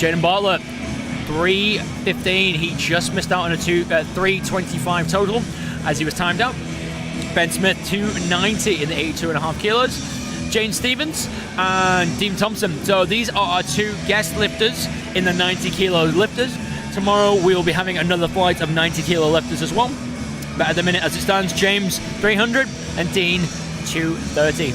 Jaden Bartlett, 3:15. He just missed out on a 3:25 total as he was timed out. Ben Smith, 2:90 in the 82.5 kilos. Jane Stevens and Dean Thompson. So these are our 2 guest lifters in the 90 kilo lifters. Tomorrow we will be having another flight of 90 kilo lifters as well. But at the minute as it stands, James 300 and Dean 230.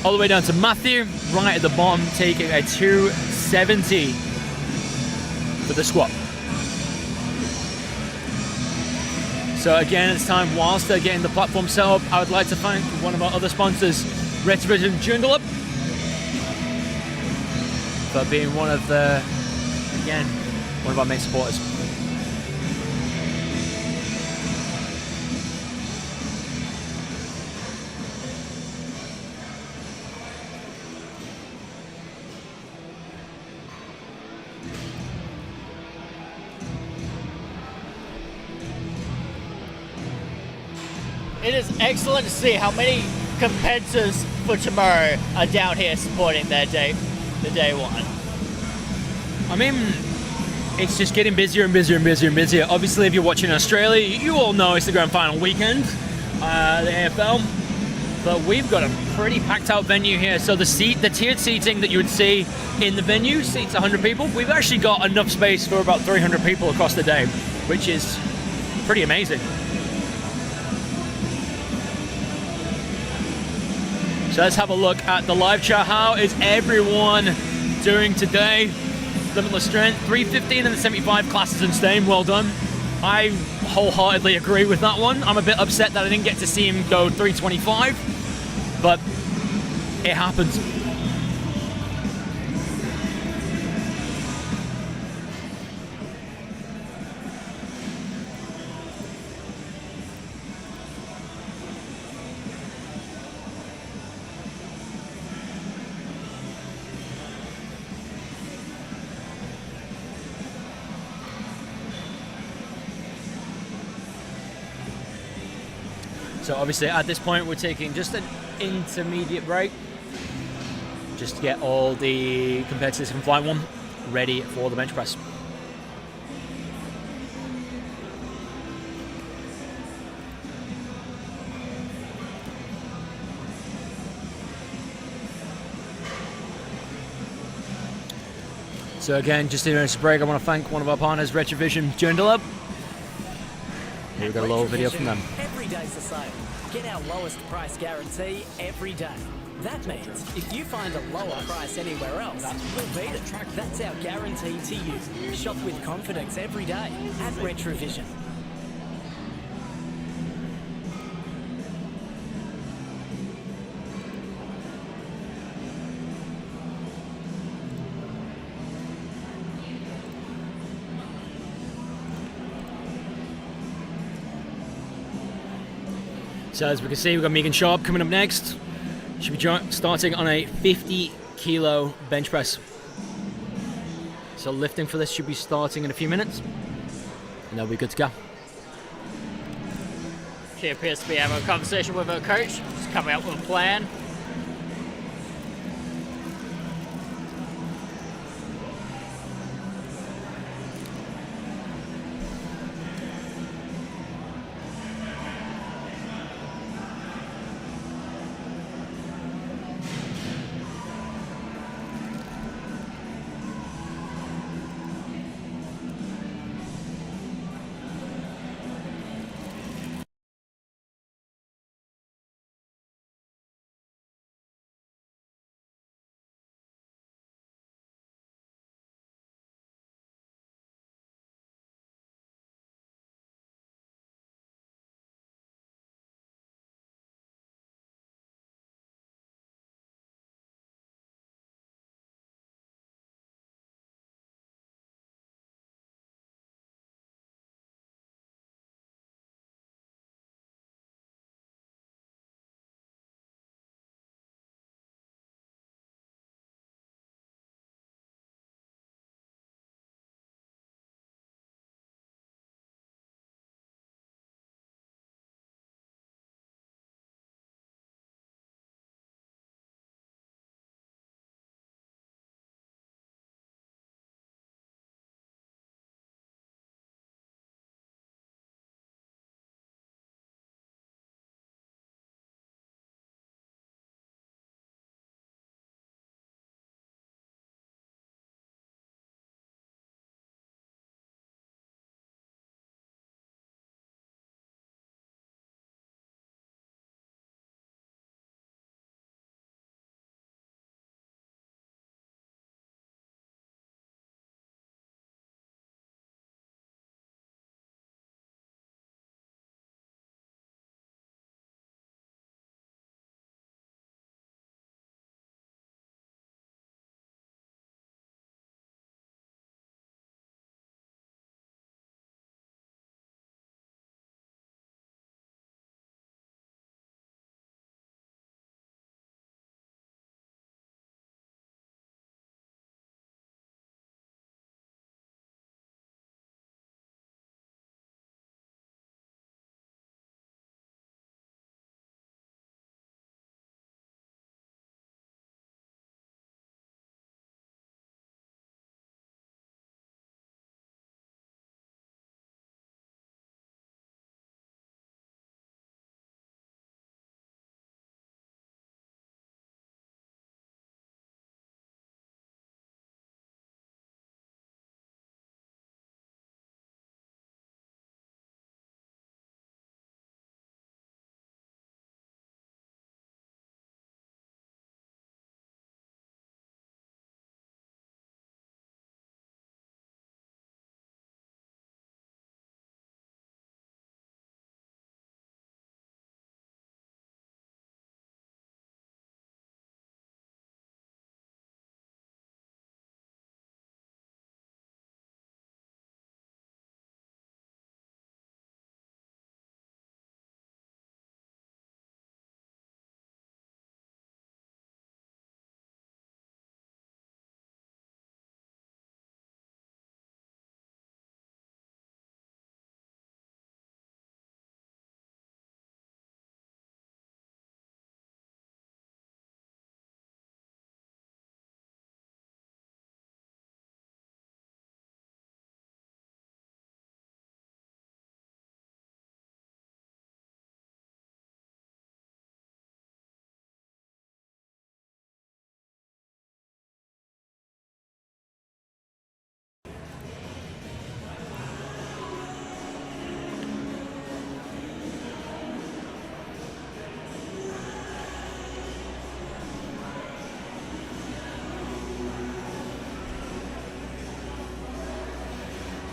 All the way down to Matthew, right at the bottom, taking a 270 for the squat. So again, it's time, whilst they're getting the platform set up, I would like to thank one of our other sponsors, Retrovision Joondalup, for being one of the, again, one of our main supporters. It is excellent to see how many competitors for tomorrow are down here supporting their day one. I mean, it's just getting busier and busier and busier and busier. Obviously, if you're watching Australia, you all know it's the grand final weekend, the AFL. But we've got a pretty packed out venue here. So the tiered seating that you would see in the venue seats 100 people. We've actually got enough space for about 300 people across the day, which is pretty amazing. So let's have a look at the live chat. How is everyone doing today? Limitless strength, 315 in the 75 classes and staying. Well done. I wholeheartedly agree with that one. I'm a bit upset that I didn't get to see him go 325, but it happens. So obviously at this point we're taking just an intermediate break just to get all the competitors from Flight 1 ready for the bench press. So again, just in this break, I want to thank one of our partners, Retrovision Joondalup. Here we've got a little video from them. Every day's the same. Get our lowest price guarantee every day. That means if you find a lower price anywhere else, we'll beat it. That's our guarantee to you. Shop with confidence every day at Retrovision. So as we can see, we've got Megan Sharp coming up next. She'll be starting on a 50 kilo bench press. So lifting for this should be starting in a few minutes, and they'll be good to go. She appears to be having a conversation with her coach, just coming up with a plan.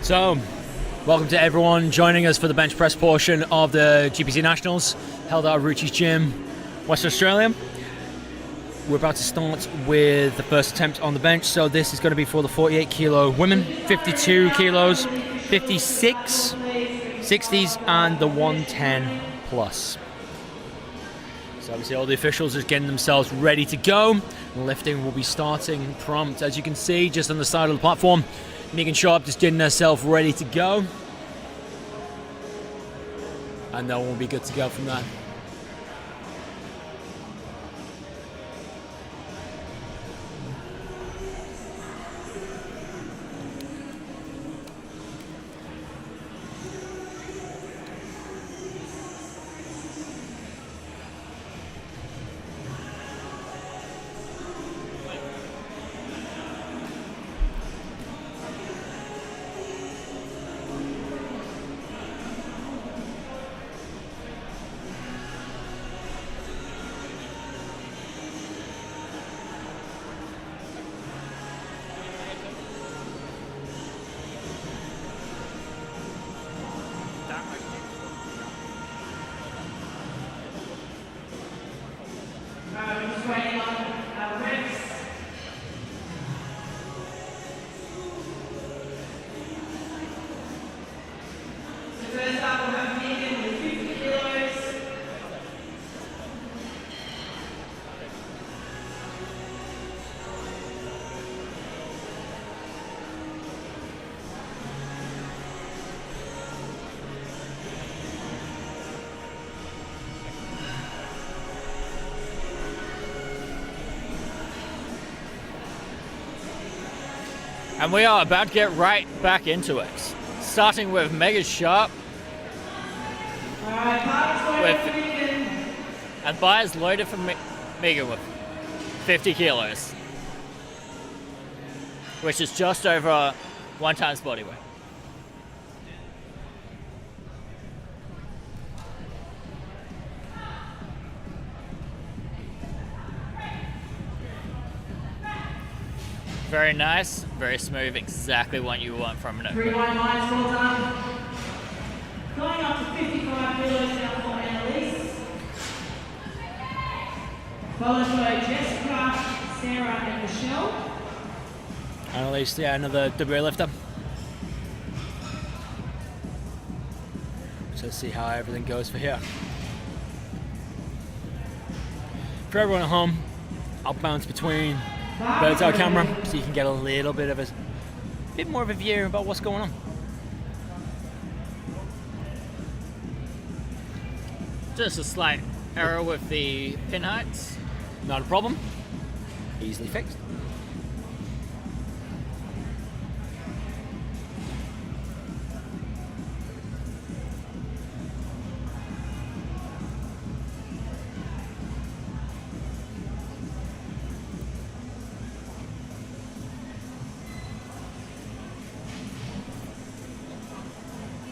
So, welcome to everyone joining us for the bench press portion of the GPC Nationals, held out at Rucci's gym, Western Australia. We're about to start with the first attempt on the bench. So this is going to be for the 48 kilo women, 52 kilos, 56, 60s, and the 110 plus. So obviously all the officials are getting themselves ready to go. Lifting will be starting prompt. As you can see, just on the side of the platform, Megan Sharp just getting herself ready to go. And then we'll be good to go from there. And we are about to get right back into it. Starting with Megan Sharp. And buyers loaded for Megan with 50 kilos. Which is just over 1 times body weight. Very nice, very smooth, exactly what you want from an opener. 3 1 lines, well done. Going up to 55 kilos now for Annalise. Followed by Jessica, Sarah, and Michelle. Annalise, yeah, another WA lifter. So let's see how everything goes for here. For everyone at home, I'll bounce between bird's eye camera so you can get a little bit of a bit more of a view about what's going on. Just a slight error with the pin heights. Not a problem. Easily fixed.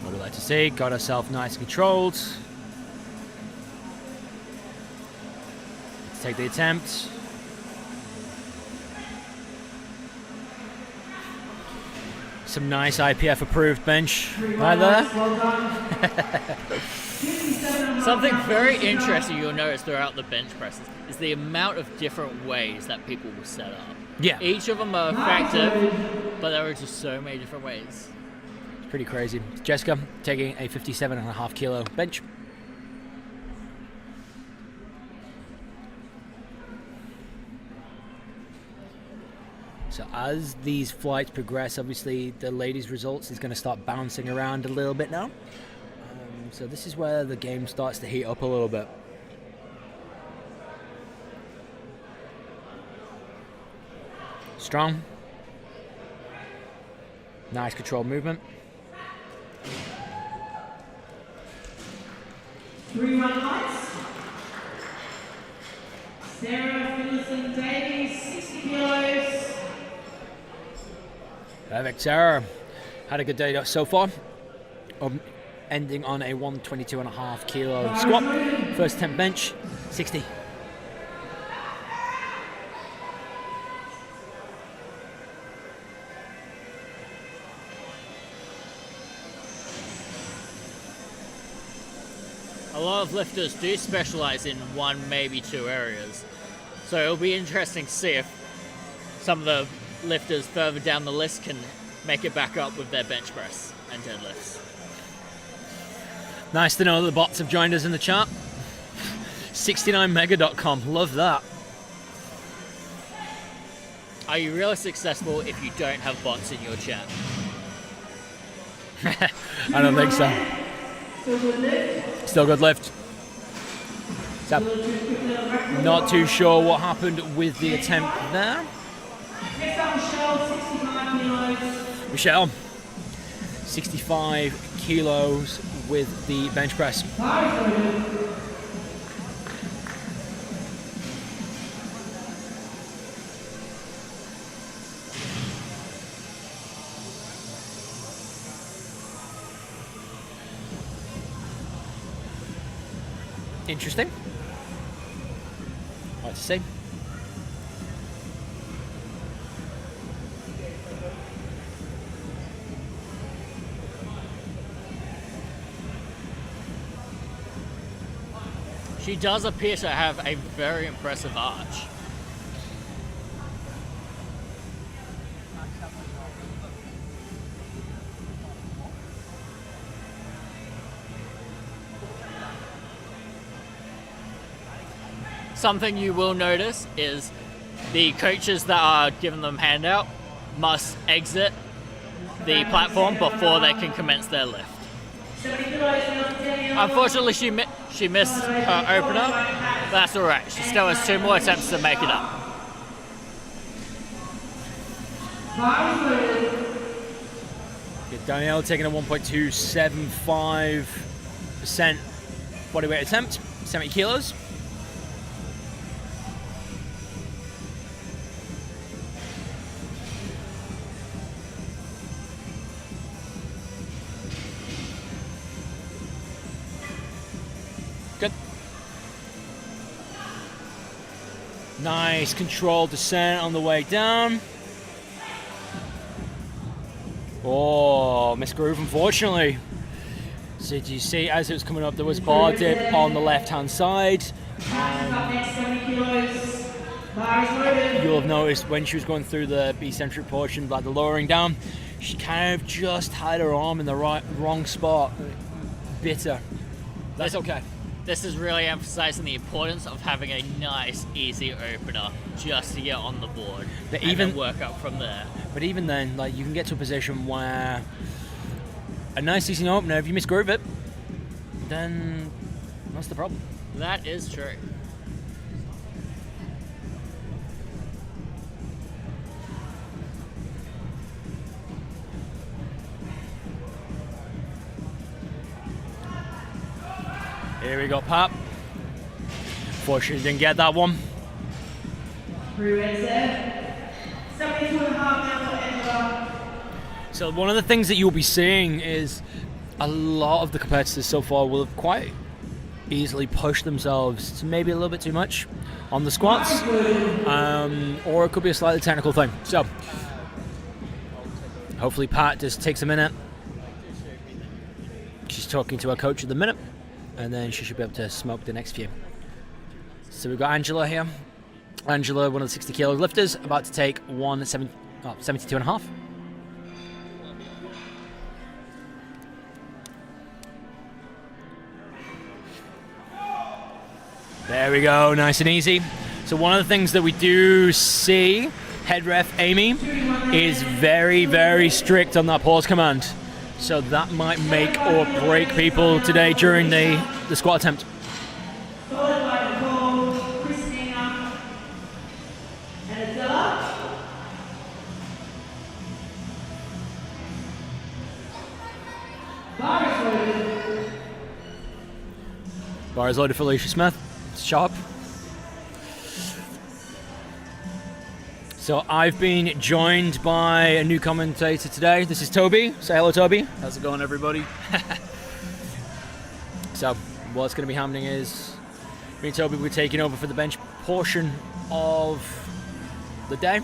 What we like to see, got herself nice and controlled. Let's take the attempt. Some nice IPF approved bench right there. Something very interesting you'll notice throughout the bench presses is the amount of different ways that people will set up. Yeah. Each of them are effective, but there are just so many different ways. It's pretty crazy. Jessica taking a 57.5 kilo bench. So as these flights progress, obviously the ladies' results is going to start bouncing around a little bit now. So this is where the game starts to heat up a little bit. Strong. Nice controlled movement. 3 1 lights. Sarah Finlayson Davies, 60 kilos. Perfect. Sarah had a good day so far. Ending on a 122.5 kilo squat. First attempt bench, 60. a lot of lifters do specialize in one, maybe two areas. So it'll be interesting to see if some of the lifters further down the list can make it back up with their bench press and deadlifts. Nice to know that the bots have joined us in the chat. 69mega.com, love that. Are you really successful if you don't have bots in your chat? I don't think so. Still good lift. So, not too sure what happened with the attempt there. Next up, Michelle, 65 kilos. Michelle, 65 kilos with the bench press. Interesting. Like to see. She does appear to have a very impressive arch. Something you will notice is the coaches that are giving them handout must exit the platform before they can commence their lift. Unfortunately, she missed her opener, but that's alright. She still has 2 more attempts to make it up. Danielle taking a 1.275% body weight attempt, 70 kilos. Good. Nice controlled descent on the way down. Oh, missed groove, unfortunately. So did you see as it was coming up, there was bar dip on the left-hand side. You'll have noticed when she was going through the eccentric portion, like the lowering down, she kind of just had her arm in the wrong spot. Bitter. That's okay. This is really emphasizing the importance of having a nice, easy opener just to get on the board and then work up from there. But even then, like, you can get to a position where a nice, easy opener, if you misgroove it, then that's the problem. That is true. Here we go, Pat. Fortunately, didn't get that one. So one of the things that you'll be seeing is a lot of the competitors so far will have quite easily pushed themselves to maybe a little bit too much on the squats, or it could be a slightly technical thing. So hopefully Pat just takes a minute. She's talking to her coach at the minute, and then she should be able to smoke the next few. So we've got Angela here. Angela, one of the 60 kilo lifters, about to take 72.5. There we go, nice and easy. So one of the things that we do see, head ref Amy is very, very strict on that pause command. So that might make or break people today during the squat attempt. Bar is loaded for Alicia Smith. Sharp. So I've been joined by a new commentator today. This is Toby. Say hello, Toby. How's it going, everybody? So what's going to be happening is me and Toby will be taking over for the bench portion of the day.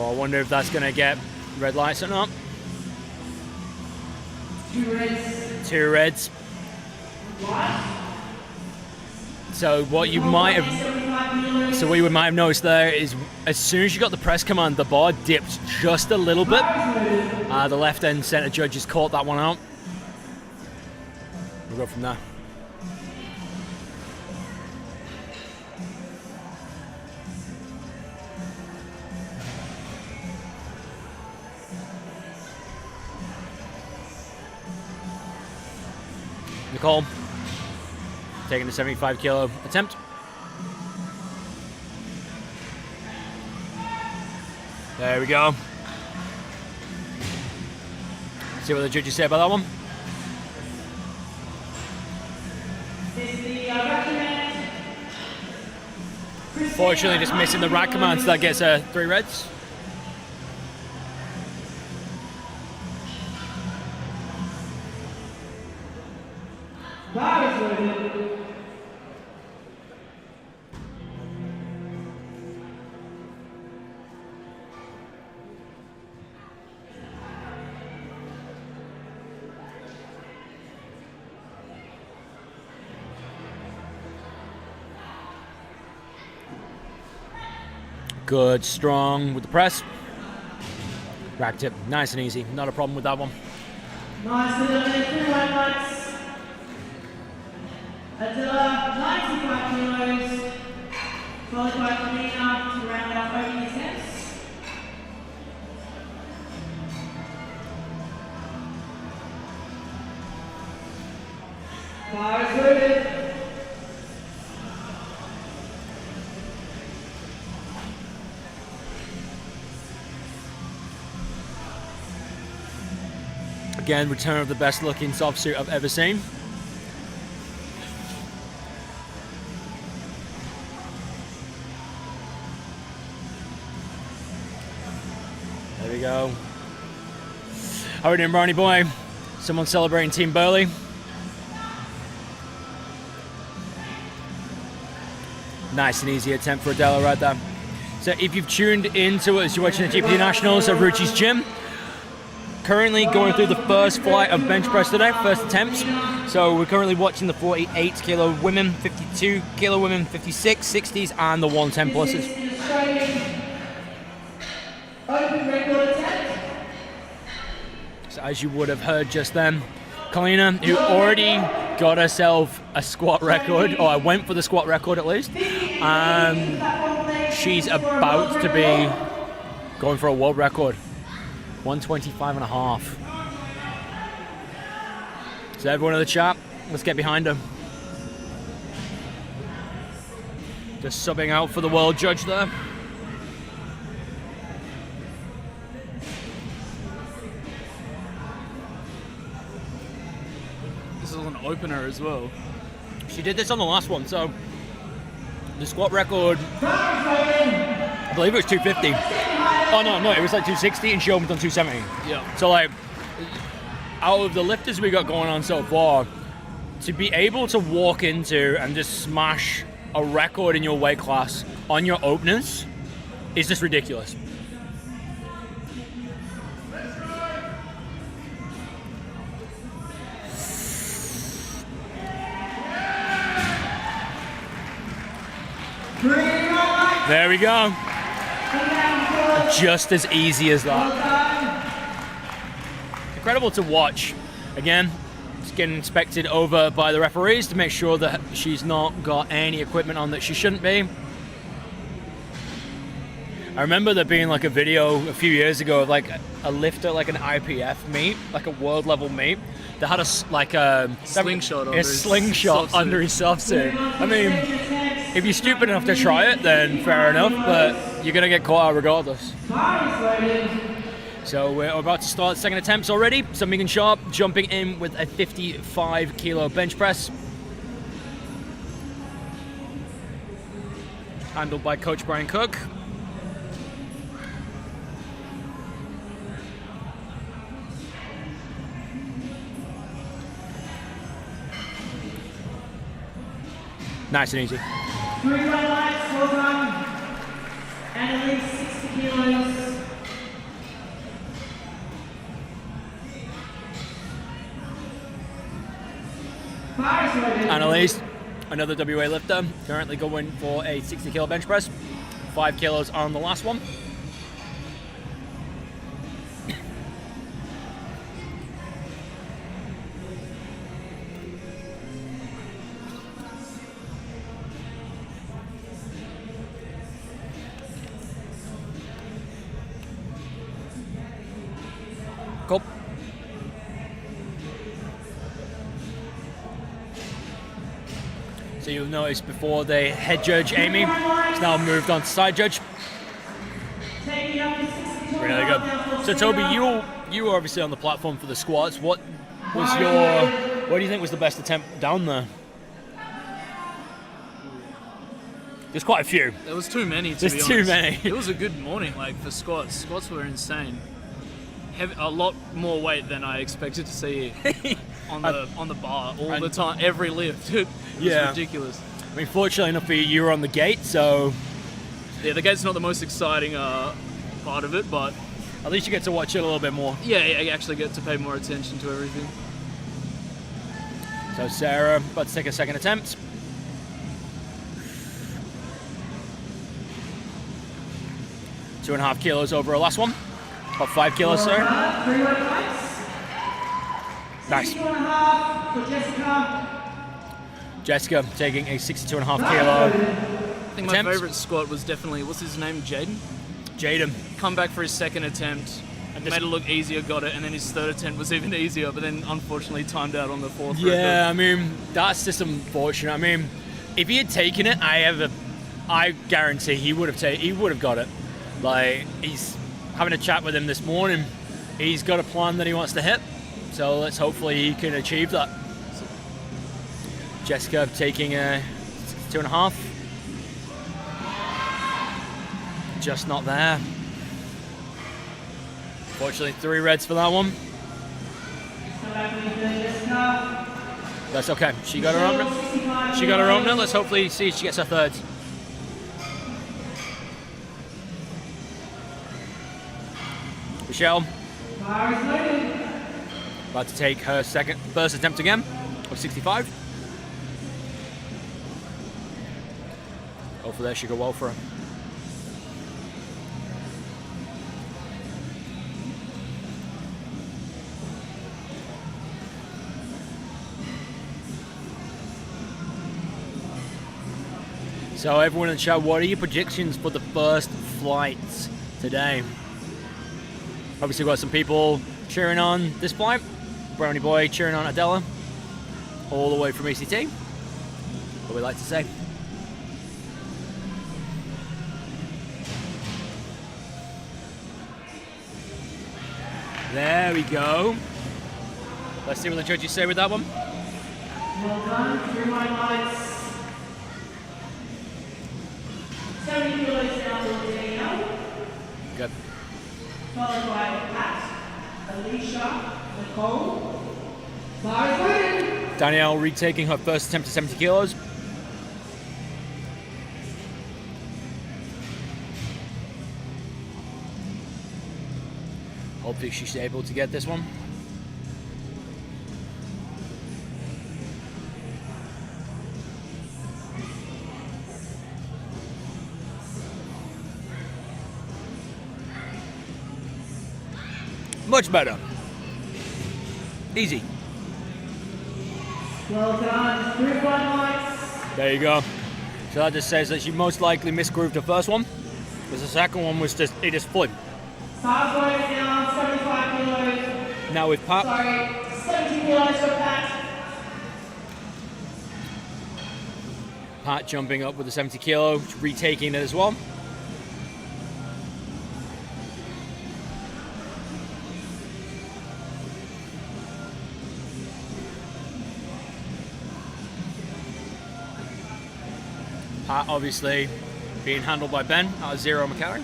I wonder if that's gonna get red lights or not. 2 reds. 2 reds. So what you might have noticed there is as soon as you got the press command, the bar dipped just a little bit. The left end center judges caught that one out. We'll go from there. Nicole taking the 75 kilo attempt. There we go. See what the judges say about that one. Fortunately, just missing the rack command, so that gets 3 reds. Good, strong with the press. Rack tip, nice and easy. Not a problem with that one. Nice little 3 white lights. Attila, 95 kilos. Followed by Kalina to round out opening attempts. Bar is loaded. Again, return of the best looking soft suit I've ever seen. There we go. How are we doing, Brownie boy? Someone celebrating Team Burley. Nice and easy attempt for Adela right there. So if you've tuned into it as you're watching the GPC Nationals at Rucci's gym, currently going through the first flight of bench press today, first attempts. So we're currently watching the 48 kilo women, 52 kilo women, 56, 60s, and the 110 pluses. So as you would have heard just then, Kalina, who already got herself a squat record, or I went for the squat record at least, she's about to be going for a world record. 125.5. So everyone in the chat, let's get behind her. Just subbing out for the world judge there. This is an opener as well. She did this on the last one, so the squat record, I believe it was 250. Oh no, it was like 260 and she opened on 270. Yeah. So like, out of the lifters we got going on so far, to be able to walk into and just smash a record in your weight class on your openers is just ridiculous. There we go. Just as easy as that. Incredible to watch. Again, it's getting inspected over by the referees to make sure that she's not got any equipment on that she shouldn't be. I remember there being like a video a few years ago of like a lifter, like an IPF meet, like a world level meet, that had a Slingshot under his soft suit. I mean, if you're stupid enough to try it, then fair enough, but you're gonna get caught out regardless. So we're about to start second attempts already. So Megan Sharp jumping in with a 55 kilo bench press. Handled by Coach Brian Cook. Nice and easy. 3 red lights, well done. And at least 60 kilos. Annalise, another WA lifter, currently going for a 60 kilo bench press. 5 kilos on the last one. Cool. So you'll notice before the head judge, Amy, has now moved on to side judge. Really good. So Toby, you were obviously on the platform for the squats. What do you think was the best attempt down there? There's quite a few. There was too many, to be honest. There's too many. It was a good morning, like, for squats. Squats were insane. A lot more weight than I expected to see on the bar all the time, every lift. It was ridiculous. I mean, fortunately enough for you, you were on the gate, so... Yeah, the gate's not the most exciting part of it, but... At least you get to watch it a little bit more. Yeah, you actually get to pay more attention to everything. So Sarah, about to take a second attempt. Two and a half kilos over her last one. About 5 kilos, sorry. Nice. Jessica taking a 62.5 kilo. I think my favourite squat was definitely, what's his name, Jaden? Come back for his second attempt, made it look easier, got it, and then his third attempt was even easier, but then unfortunately timed out on the fourth. Yeah, I mean, that's just unfortunate. I mean, if he had taken it, I guarantee he would have got it. Like, he's having a chat with him this morning. He's got a plan that he wants to hit, so let's hopefully he can achieve that. Jessica taking a 2.5. Just not there. Fortunately, 3 reds for that one. That's okay. She got her opener. She got her opener. Let's hopefully see if she gets her third. Michelle. About to take her first attempt again of 65. Hopefully that should go well for her. So everyone in the chat, what are your predictions for the first flights today? Obviously we've got some people cheering on this flight. Brownie Boy cheering on Adela. All the way from ECT. What we like to say. There we go. Let's see what the judges say with that one. Well done, through my lights. 70 kilos down to Danielle. Good. Followed by Pat, Alicia, Nicole. Bar is loaded. Danielle retaking her first attempt at 70 kilos. Hopefully she's able to get this one. Much better. Easy. Well done, through my lights. There you go. So that just says that she most likely misgrooved the first one, because the second one was just, it just flew. Pat's loaded now, 75 kilos. Now with Pat. Sorry, 70 kilos for Pat. Pat jumping up with the 70 kilo, retaking it as well. Pat obviously being handled by Ben out of Zero McCarry.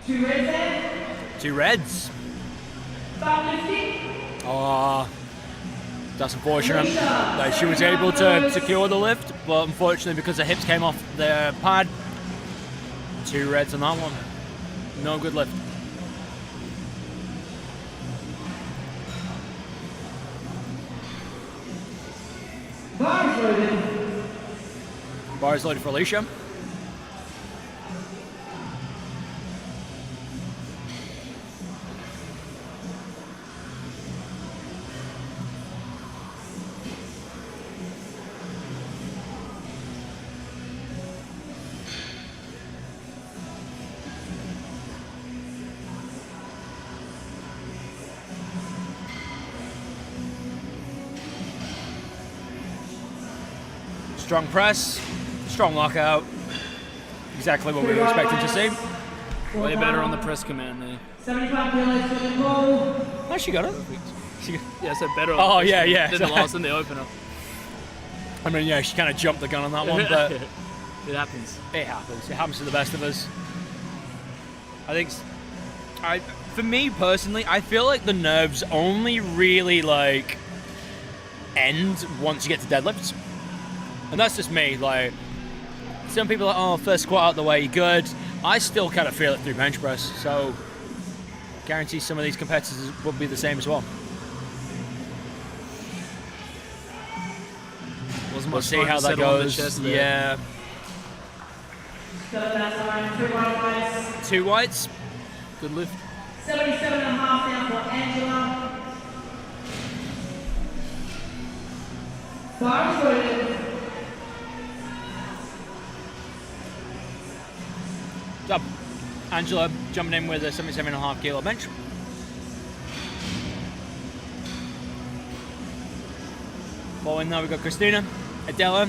Two reds there. 2 reds. Stop lifting. Oh, That's unfortunate. She was able to secure the lift, but unfortunately because the hips came off the pad, 2 reds on that one. No good lift. Bars loaded. Bars loaded for Alicia. Strong press, strong lockout. Exactly what we were expecting to see. Way better on the press command there. 75 kilos for the ball. Oh, she got it. Yeah, so better on Oh, the yeah, press yeah. than the last one, the opener. I mean, yeah, she kind of jumped the gun on that one, but It happens. it happens. It happens to the best of us. I think, for me personally, I feel like the nerves only really like end once you get to deadlifts. And that's just me. Like, some people are like, oh, first squat out the way, good. I still kind of feel it through bench press, so guarantee some of these competitors will be the same as well. We'll see how that goes. Yeah. So that's around 2 white guys. 2 whites. Good lift. 77 and a half down for Angela. Bars loaded. Job. Angela jumping in with a 77.5 kilo bench. Following that, we've got Christina, Adela,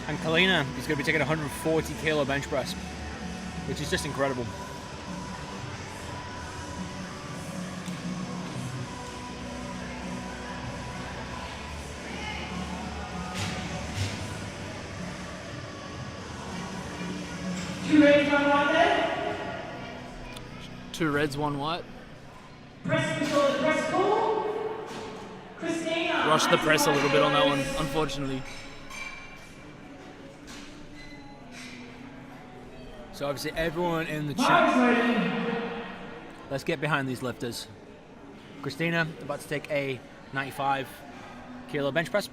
and Kalina is going to be taking a 140 kilo bench press, which is just incredible. Two reds, 1 white there. 2 reds, 1 white. Press control the press pull. Christina. Rushed the press a little bit on that one, unfortunately. So obviously everyone in the Bars chat, loaded. let's get behind these lifters. Christina about to take a 95 kilo bench press.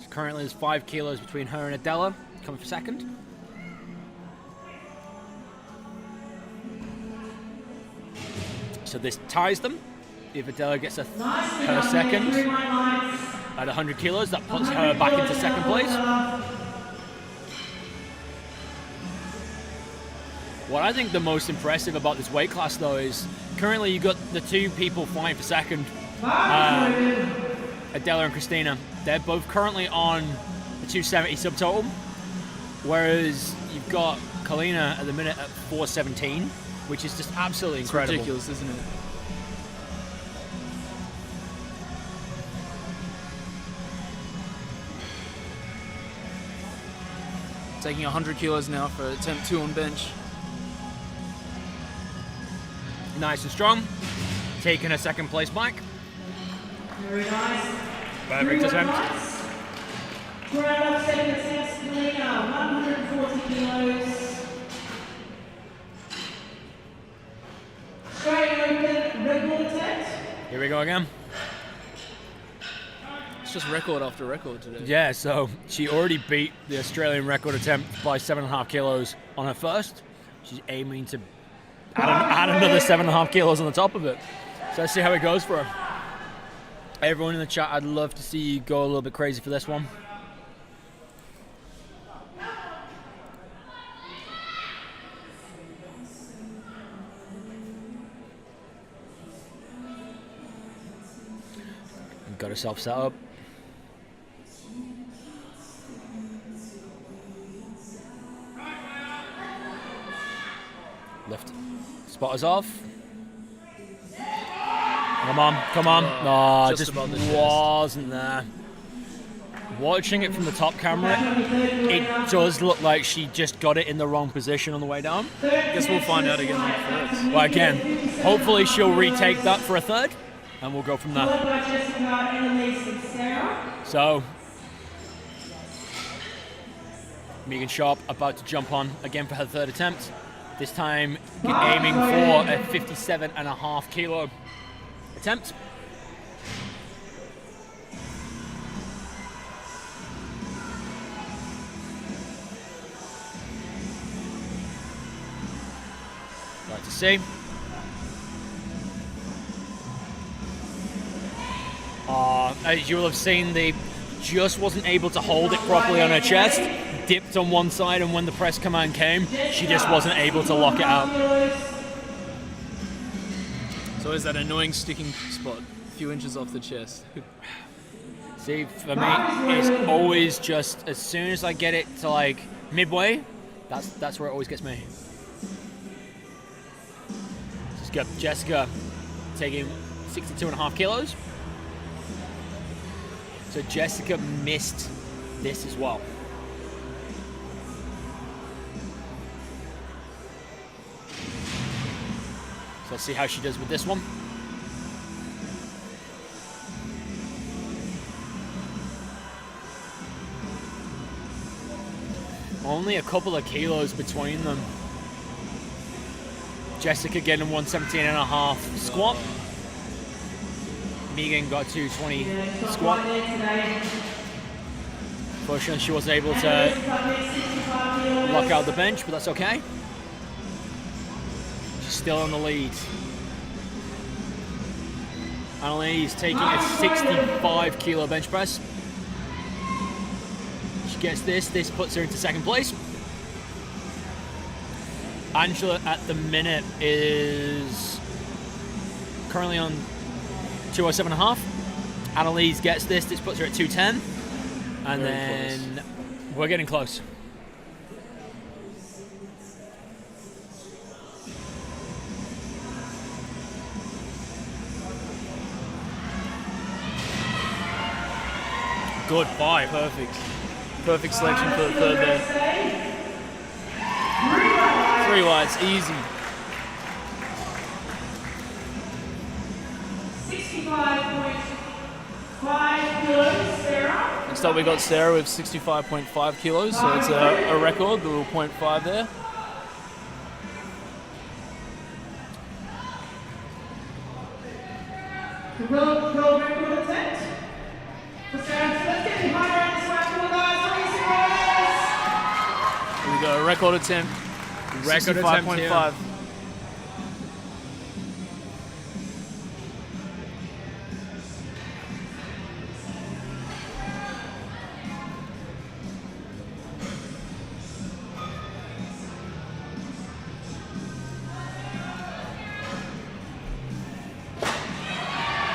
So currently there's 5 kilos between her and Adela, coming for second. So this ties them. If Adela gets her second at 100 kilos, that puts her back into second place. What I think the most impressive about this weight class, though, is currently you've got the 2 people fighting for second, Adela and Christina. They're both currently on the 270 subtotal, whereas you've got Kalina at the minute at 417, which is just absolutely It's incredible. ridiculous, isn't it? Taking 100 kilos now for attempt 2 on bench. Nice and strong. Taking a second place back. Very nice. Perfect attempt. Round up second attempts, Kalina, 140 kilos. Straight open, regular attempt. Here we go again. It's just record after record today. Yeah, so she already beat the Australian record attempt by 7.5 kilos on her first. She's aiming to add another 7.5 kilos on the top of it. So let's see how it goes for her. Everyone in the chat, I'd love to see you go a little bit crazy for this one. Got herself set up. Lift. Spotters off. Come on, come on. Oh, No, just just above the chest. wasn't there. Watching it from the top camera, it does look like she just got it in the wrong position on the way down. Guess we'll find out again on the third. Well, again, hopefully she'll retake that for a third, and we'll go from there. So, Megan Sharp about to jump on again for her third attempt. This time aiming for a 57.5 kilo attempt. Like to see. As you will have seen, they just wasn't able to hold it properly on her chest. Dipped on one side, and when the press command came, she just wasn't able to lock it out. So is that annoying sticking spot, a few inches off the chest? See, for me, it's always just as soon as I get it to like midway, that's where it always gets me. Just got Jessica taking 62.5 kilos. So Jessica missed this as well. So let's see how she does with this one. Only a couple of kilos between them. Jessica getting 117.5 squat. Megan got 220 squat. Unfortunately, she wasn't able to lock out the bench, but that's okay. She's still in the lead. Annalise taking a 65 kilo bench press. She gets this puts her into second place. Angela at the minute is currently on 207.5. Annalise gets this puts her at 210. And Very then close. We're getting close. Good five. Perfect selection for the third there. 3 wides, easy. 65.5 kilos, Sarah. Next up we got Sarah with 65.5 kilos, so it's a record, the little 0.5 there. The world record attempt. For Sarah, so let's get behind her and this one, come on guys, We got a record attempt, Record attempt 65.5.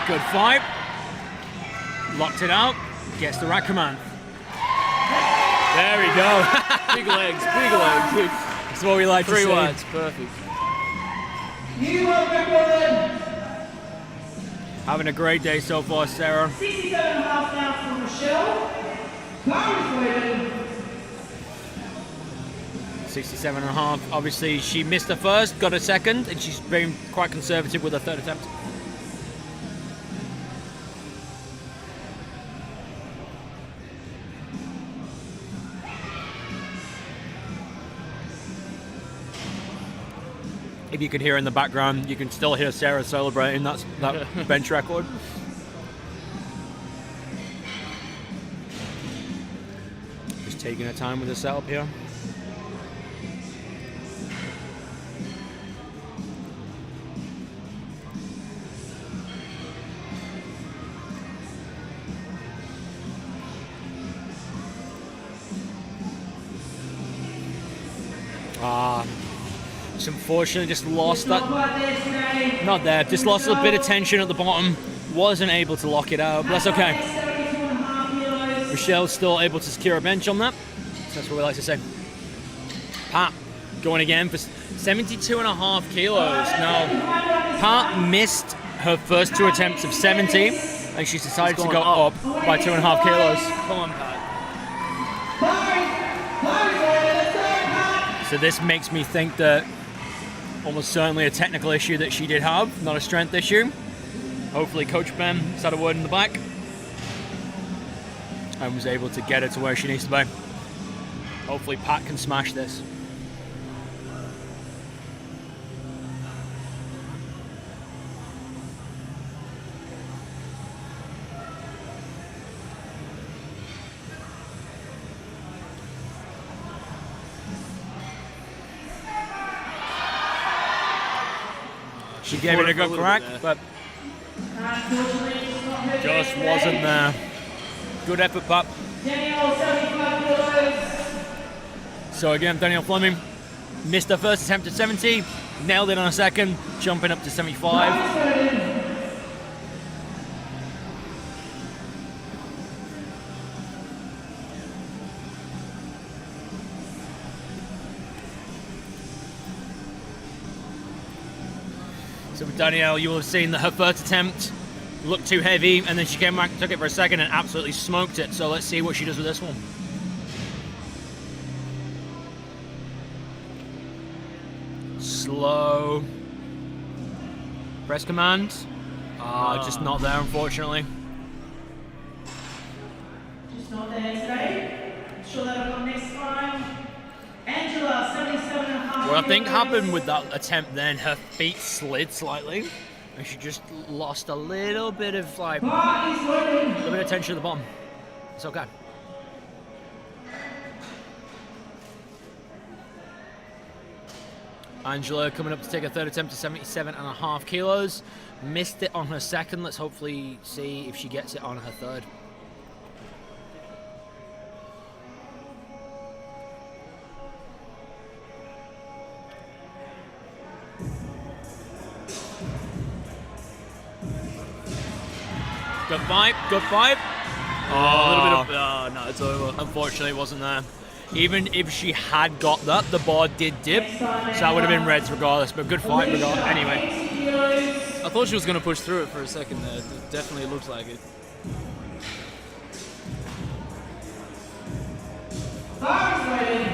Good fight. Locked it out. Gets the rack command. There we go. Big legs, big legs. That's what we like to 3 see. wides, perfect. New world record. Having a great day so far, Sarah. 67.5 now from Michelle. Powerlifting. 67.5. Obviously, she missed the first, got a second, and she's been quite conservative with her third attempt. If you can hear in the background, you can still hear Sarah celebrating that bench record. Just taking her time with the setup here. Just unfortunately just lost that. Not there, just lost a bit of tension at the bottom. Wasn't able to lock it out, but that's okay. Michelle's still able to secure a bench on that. So that's what we like to say. Pat going again for 72.5 kilos. Now, Pat missed her first 2 attempts of 70, and she's decided to going go up. up by 2.5 kilos. Come on, Pat. So this makes me think that almost certainly a technical issue that she did have, not a strength issue. Hopefully Coach Ben has had a word in the back and was able to get her to where she needs to be. Hopefully Pat can smash this. She gave it a good crack, but just wasn't there. Good effort, Pat. So again, Danielle Fleming missed her first attempt at 70, nailed it on a second, jumping up to 75. So with Danielle, you will have seen that her first attempt looked too heavy, and then she came back, took it for a second, and absolutely smoked it. So let's see what she does with this one. Slow. Press command. Just not there, unfortunately. Just not there today. I'm sure that'll come next time. Angela, 77.5. What I think happened with that attempt then, her feet slid slightly, and she just lost a little bit of like, Bar is loaded. a little bit of tension at the bottom. It's okay. Angela coming up to take a third attempt to 77.5 kilos. Missed it on her second. Let's hopefully see if she gets it on her third. Good fight, good fight. A little bit of, no, it's over. Unfortunately, it wasn't there. Even if she had got that, the bar did dip, so that would have been reds regardless, but good fight regardless. Anyway. I thought she was going to push through it for a second there. It definitely looked like it. Bar is loaded.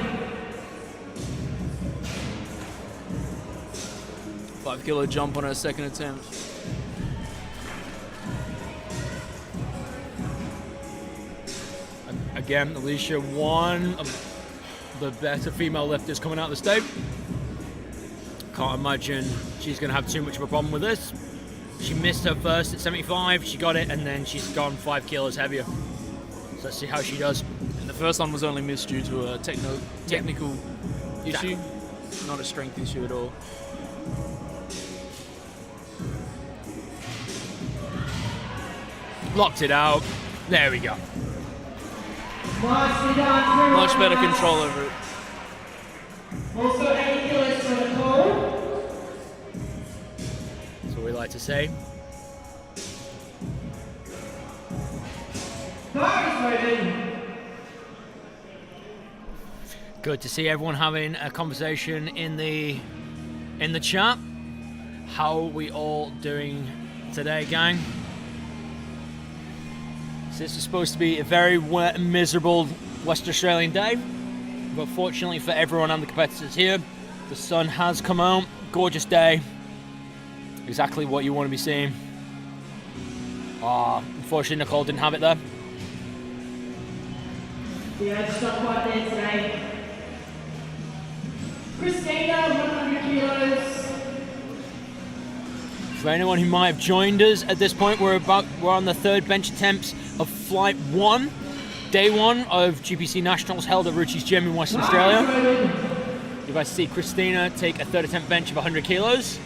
5 kilo jump on her second attempt. Again, Alicia, one of the better female lifters coming out of the state. Can't imagine she's going to have too much of a problem with this. She missed her first at 75, she got it, and then she's gone 5 kilos heavier. So let's see how she does. And the first one was only missed due to a technical issue, not a strength issue at all. Locked it out. There we go. Much better control over it. Also 80 kilos for Nicole. That's what we like to say. Bar is loaded. Good to see everyone having a conversation in the chat. How are we all doing today, gang? So this is supposed to be a very wet and miserable West Australian day, but fortunately for everyone and the competitors here, the sun has come out. Gorgeous day. Exactly what you want to be seeing. Unfortunately Nicole didn't have it there. Yeah, it's not quite there today. Christina, 100 kilos. For anyone who might have joined us at this point, we're on the third bench attempts of flight 1, day 1 of GPC Nationals held at Rucci's gym in Western Australia. You guys see Christina take a third attempt bench of 100 kilos.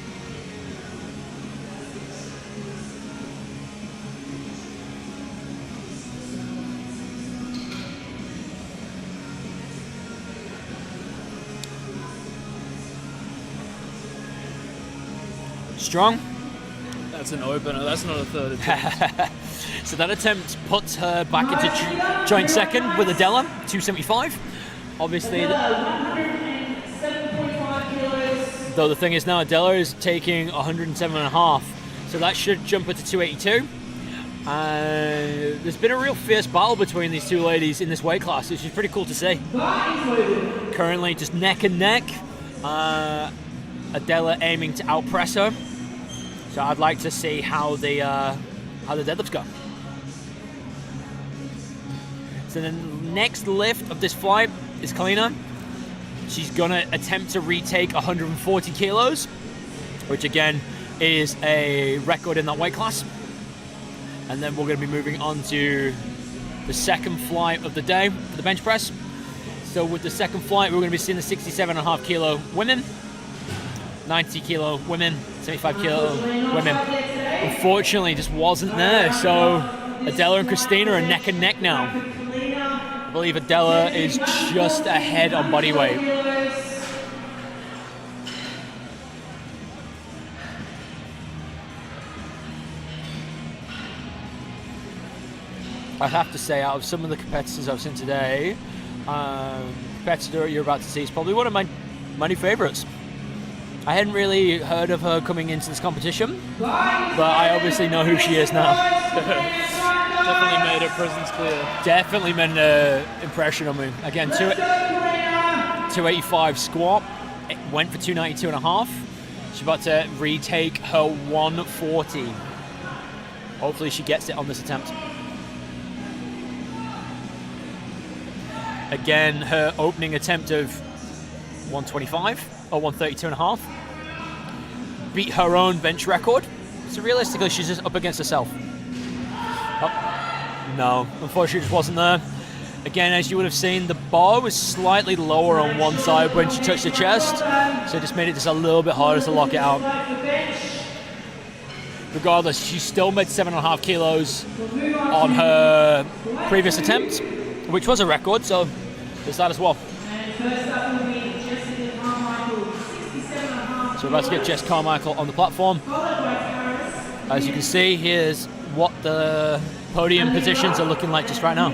Strong. That's an opener, that's not a third attempt. So that attempt puts her back into joint second with Adela, 275. Obviously, though the thing is now Adela is taking 107.5, so that should jump her to 282. There's been a real fierce battle between these two ladies in this weight class, which is pretty cool to see. Currently just neck and neck. Adela aiming to outpress her. So I'd like to see how the deadlifts go. So the next lift of this flight is Kalina. She's gonna attempt to retake 140 kilos, which again is a record in that weight class. And then we're gonna be moving on to the second flight of the day for the bench press. So with the second flight, we're gonna be seeing the 67.5 kilo women, 90 kilo women, 75 kilo women. Unfortunately, just wasn't there. So Adela and Christina are neck and neck now. I believe Adela is just ahead on body weight. I have to say, out of some of the competitors I've seen today, competitor you're about to see is probably one of my many favorites. I hadn't really heard of her coming into this competition, but I obviously know who she is now. Definitely made her presence clear. Definitely made an impression on me. Again, 285 squat, it went for 292.5. She's about to retake her 140. Hopefully she gets it on this attempt. Again, her opening attempt of 125 or 132.5 beat her own bench record. So realistically, she's just up against herself. Oh, no, unfortunately, it just wasn't there. Again, as you would have seen, the bar was slightly lower on one side when she touched the chest, so it just made it just a little bit harder to lock it out. Regardless, she still made 7.5 kilos on her previous attempt, which was a record, so there's that as well. So we're about to get Jess Carmichael on the platform. As you can see, here's what the podium positions are looking like just right now.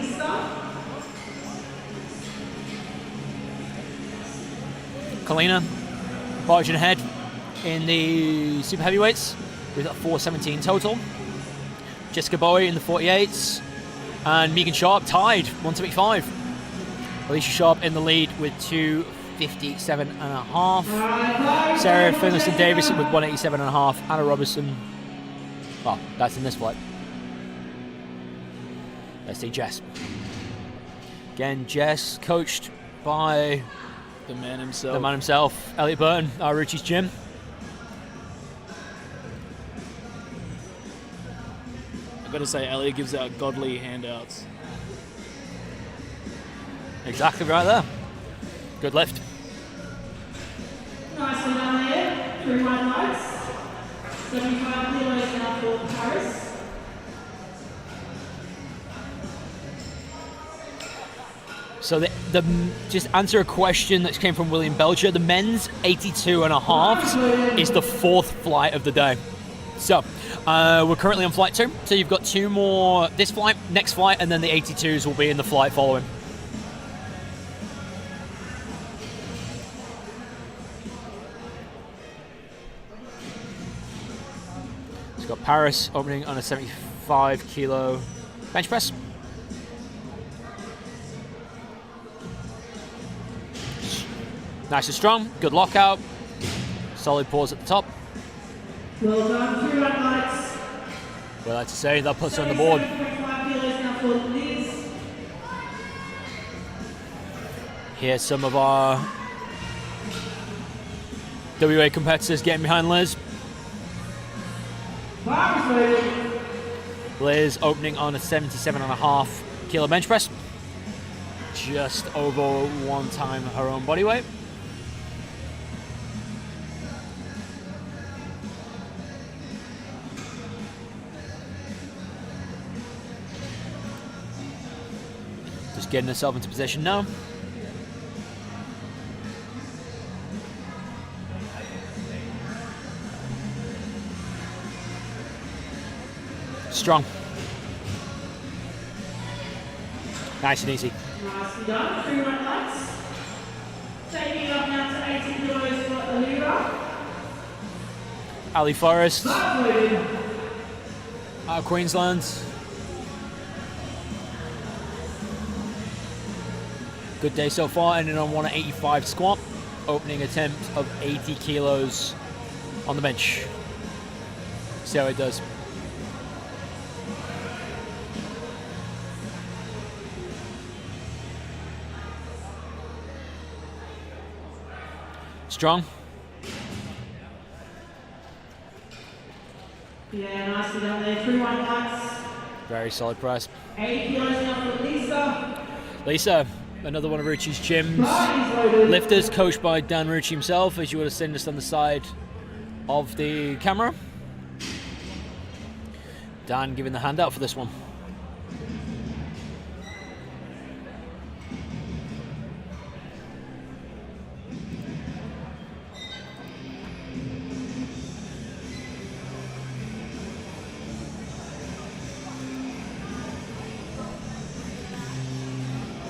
Kalina barging ahead in the super heavyweights with a 417 total. Jessica Bowie in the 48s. And Megan Sharp tied, 175. Alicia Sharp in the lead with 257.5. Sarah Finlayson Davison with 187.5. Anna Robertson, well, that's in this flight. Let's see Jess. Again, Jess coached by the man himself. Elliot Burton, our Rucci's gym. I've got to say, Elliot gives out godly handouts. Exactly right there. Good lift. Nicely done there. 3 white lights. 75 kilos now for Paris. So the just answer a question that came from William Belcher. The men's 82.5 is the 4th flight of the day. So we're currently on flight 2. So you've got 2 more, this flight, next flight, and then the 82s will be in the flight following. It's got Paris opening on a 75 kilo bench press. Nice and strong, good lockout, solid pause at the top. Well done, 3 white lights. Well, like to say, that puts her on the board. 75 kilos now for Liz. Here's some of our WA competitors getting behind Liz. Liz opening on a 77.5 kilo bench press. Just over 1 time her own body weight. Just getting herself into position now. Strong. Nice and easy. Nicely done, 3 white lights. Taking it up now to 80 kilos for Alira. Ali Forrest, out of Queensland. Good day so far, ending on 185 squat. Opening attempt of 80 kilos on the bench. See how it does. Strong. Yeah, nicely done there. 3 1 lights. Very solid press. 80 kilos now for Lisa. Lisa, another one of Rucci's gyms. Bodies loaded. Lifters coached by Dan Rucci himself, as you would have seen this on the side of the camera. Dan giving the handout for this one.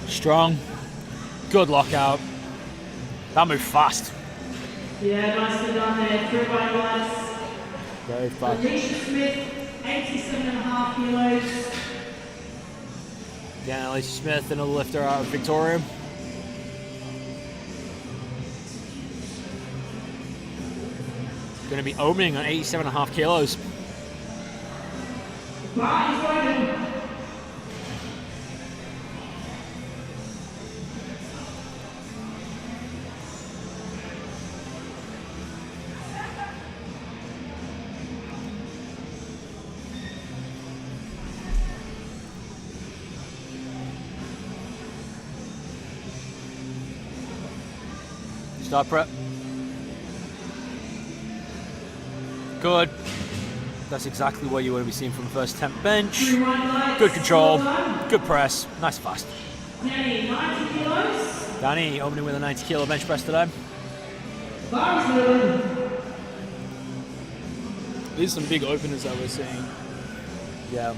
Strong. Good lockout. That moved fast. Yeah, nicely done there. 3 1 lights. Very fast. Alicia Smith, 87.5 kilos. Again, Alicia Smith, another lifter out of Victoria. Going to be opening on 87.5 kilos. Bodies loaded. Start prep. Good. That's exactly what you want to be seeing from the first attempt bench. 3 1 lights. Good control. Well done. Good press. Nice fast. Danny, 90 kilos. Danny opening with a 90 kilo bench press today. Bodies loaded. These are some big openers that we're seeing. Yeah.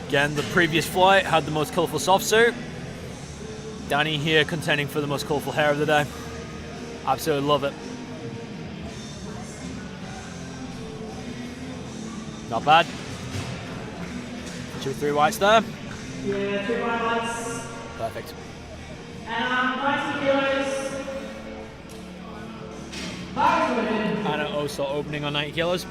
Again, the previous flight had the most colourful soft suit. Danny here contending for the most colourful hair of the day. Absolutely love it. Not bad. 2, 3 whites there. Yeah, 3 1 lights. Perfect. And 90 kilos. Bodies loaded. Anna also opening on 90 kilos.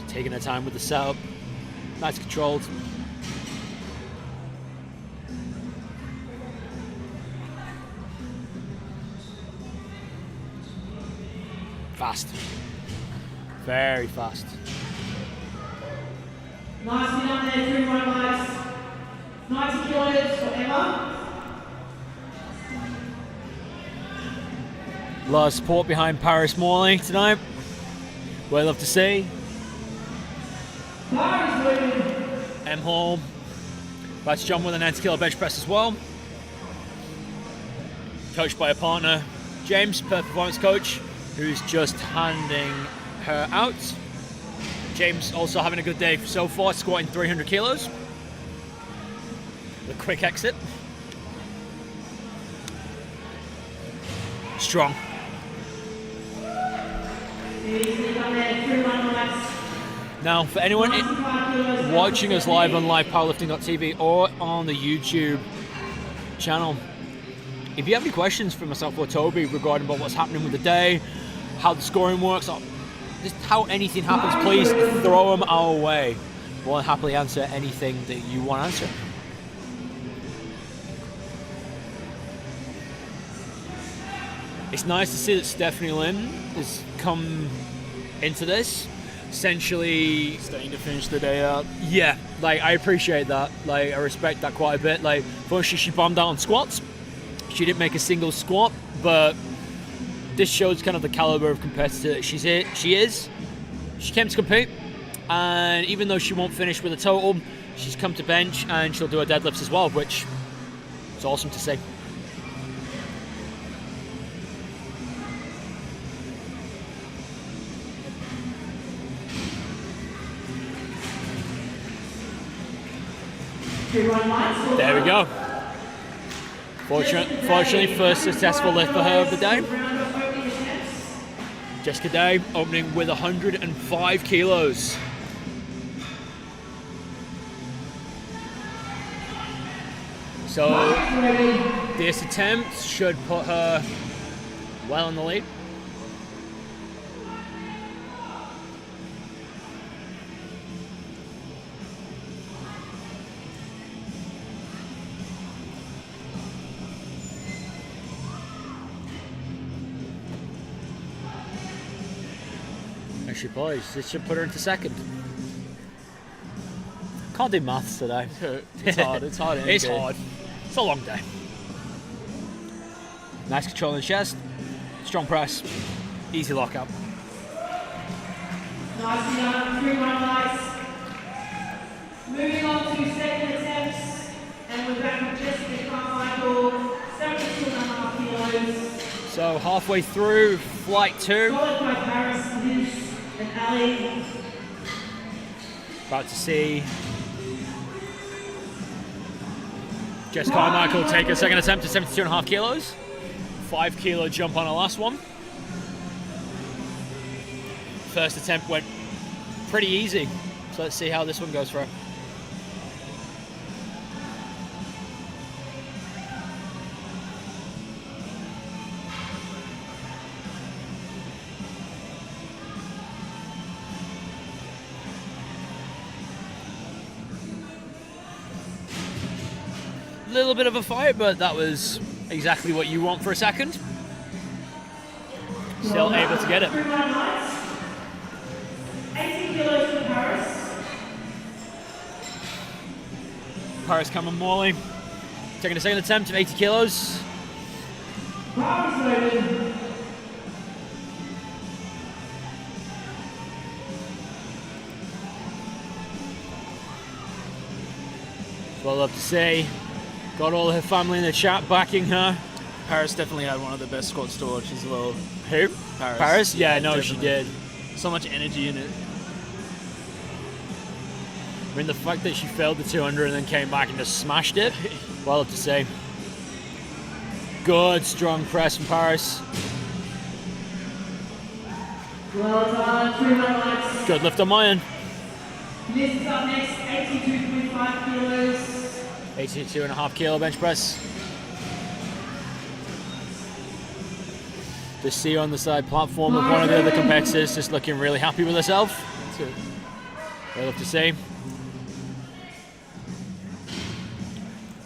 Taking her time with the setup. Nice controlled. Fast. Very fast. Nicely done there. 3 1 lights. 90 kilos for Emma. A lot of support behind Paris Morley tonight. What I love to see. Bodies loaded. M Hall. About to jump with a 90 kilo bench press as well. Coached by a partner, James, performance coach, who's just handing her out. James also having a good day so far, squatting 300 kilos. The quick exit. Strong. Easily done there. 3 1 lights. Now, for anyone 95 kilos. watching us live on livepowerlifting.tv or on the YouTube channel, if you have any questions for myself or Toby regarding about what's happening with the day, how the scoring works, or just how anything happens, please throw them our way. We'll happily answer anything that you want to answer. It's nice to see that Stephanie Lynn has come into this. Essentially, Staying to finish the day out. yeah, like I appreciate that. Like I respect that quite a bit. Like first she bombed out on squats. She didn't make a single squat, but this shows kind of the caliber of competitor that she is. She came to compete, and even though she won't finish with a total, she's come to bench and she'll do her deadlifts as well, which is awesome to see. There we go. Fortunately, first successful lift for her of the day. Jessica Day opening with 105 kilos. So this attempt should put her well in the lead. There she plays. This should put her into second. Can't do maths today. It's hard. It's hard. It's hard. It's a long day. Nice control in the chest. Strong press. Easy lockup. Nicely done. 3 highlights. Moving on to second attempts. And we're back with Jessica Carmichael. 72.5 kilos. So halfway through flight 2. Followed by Paris, Liz, and Ali. About to see Jess Carmichael take her second attempt at 72.5 kilos. 5 kilo jump on her last one. First attempt went pretty easy. So let's see how this one goes for her. Little bit of a fight, but that was exactly what you want for a second. Still able to get it. 80 kilos for Paris. Paris Cameron Morley taking a second attempt of 80 kilos. Paris loaded. Well, love to say, got all her family in the chat backing her. Paris definitely had one of the best squats to watch as well. Who? Paris. Paris? Yeah, no, definitely. she did. So much energy in it. I mean, the fact that she failed the 200 and then came back and just smashed it, well, love to say. Good, strong press from Paris. Well done. 3 highlights. Good lift on my end. Liz is up next. 82.5 kilos. 82.5 kilo bench press. Just see her on the side platform of one of the other competitors, just looking really happy with herself. That's it. Well, love to see.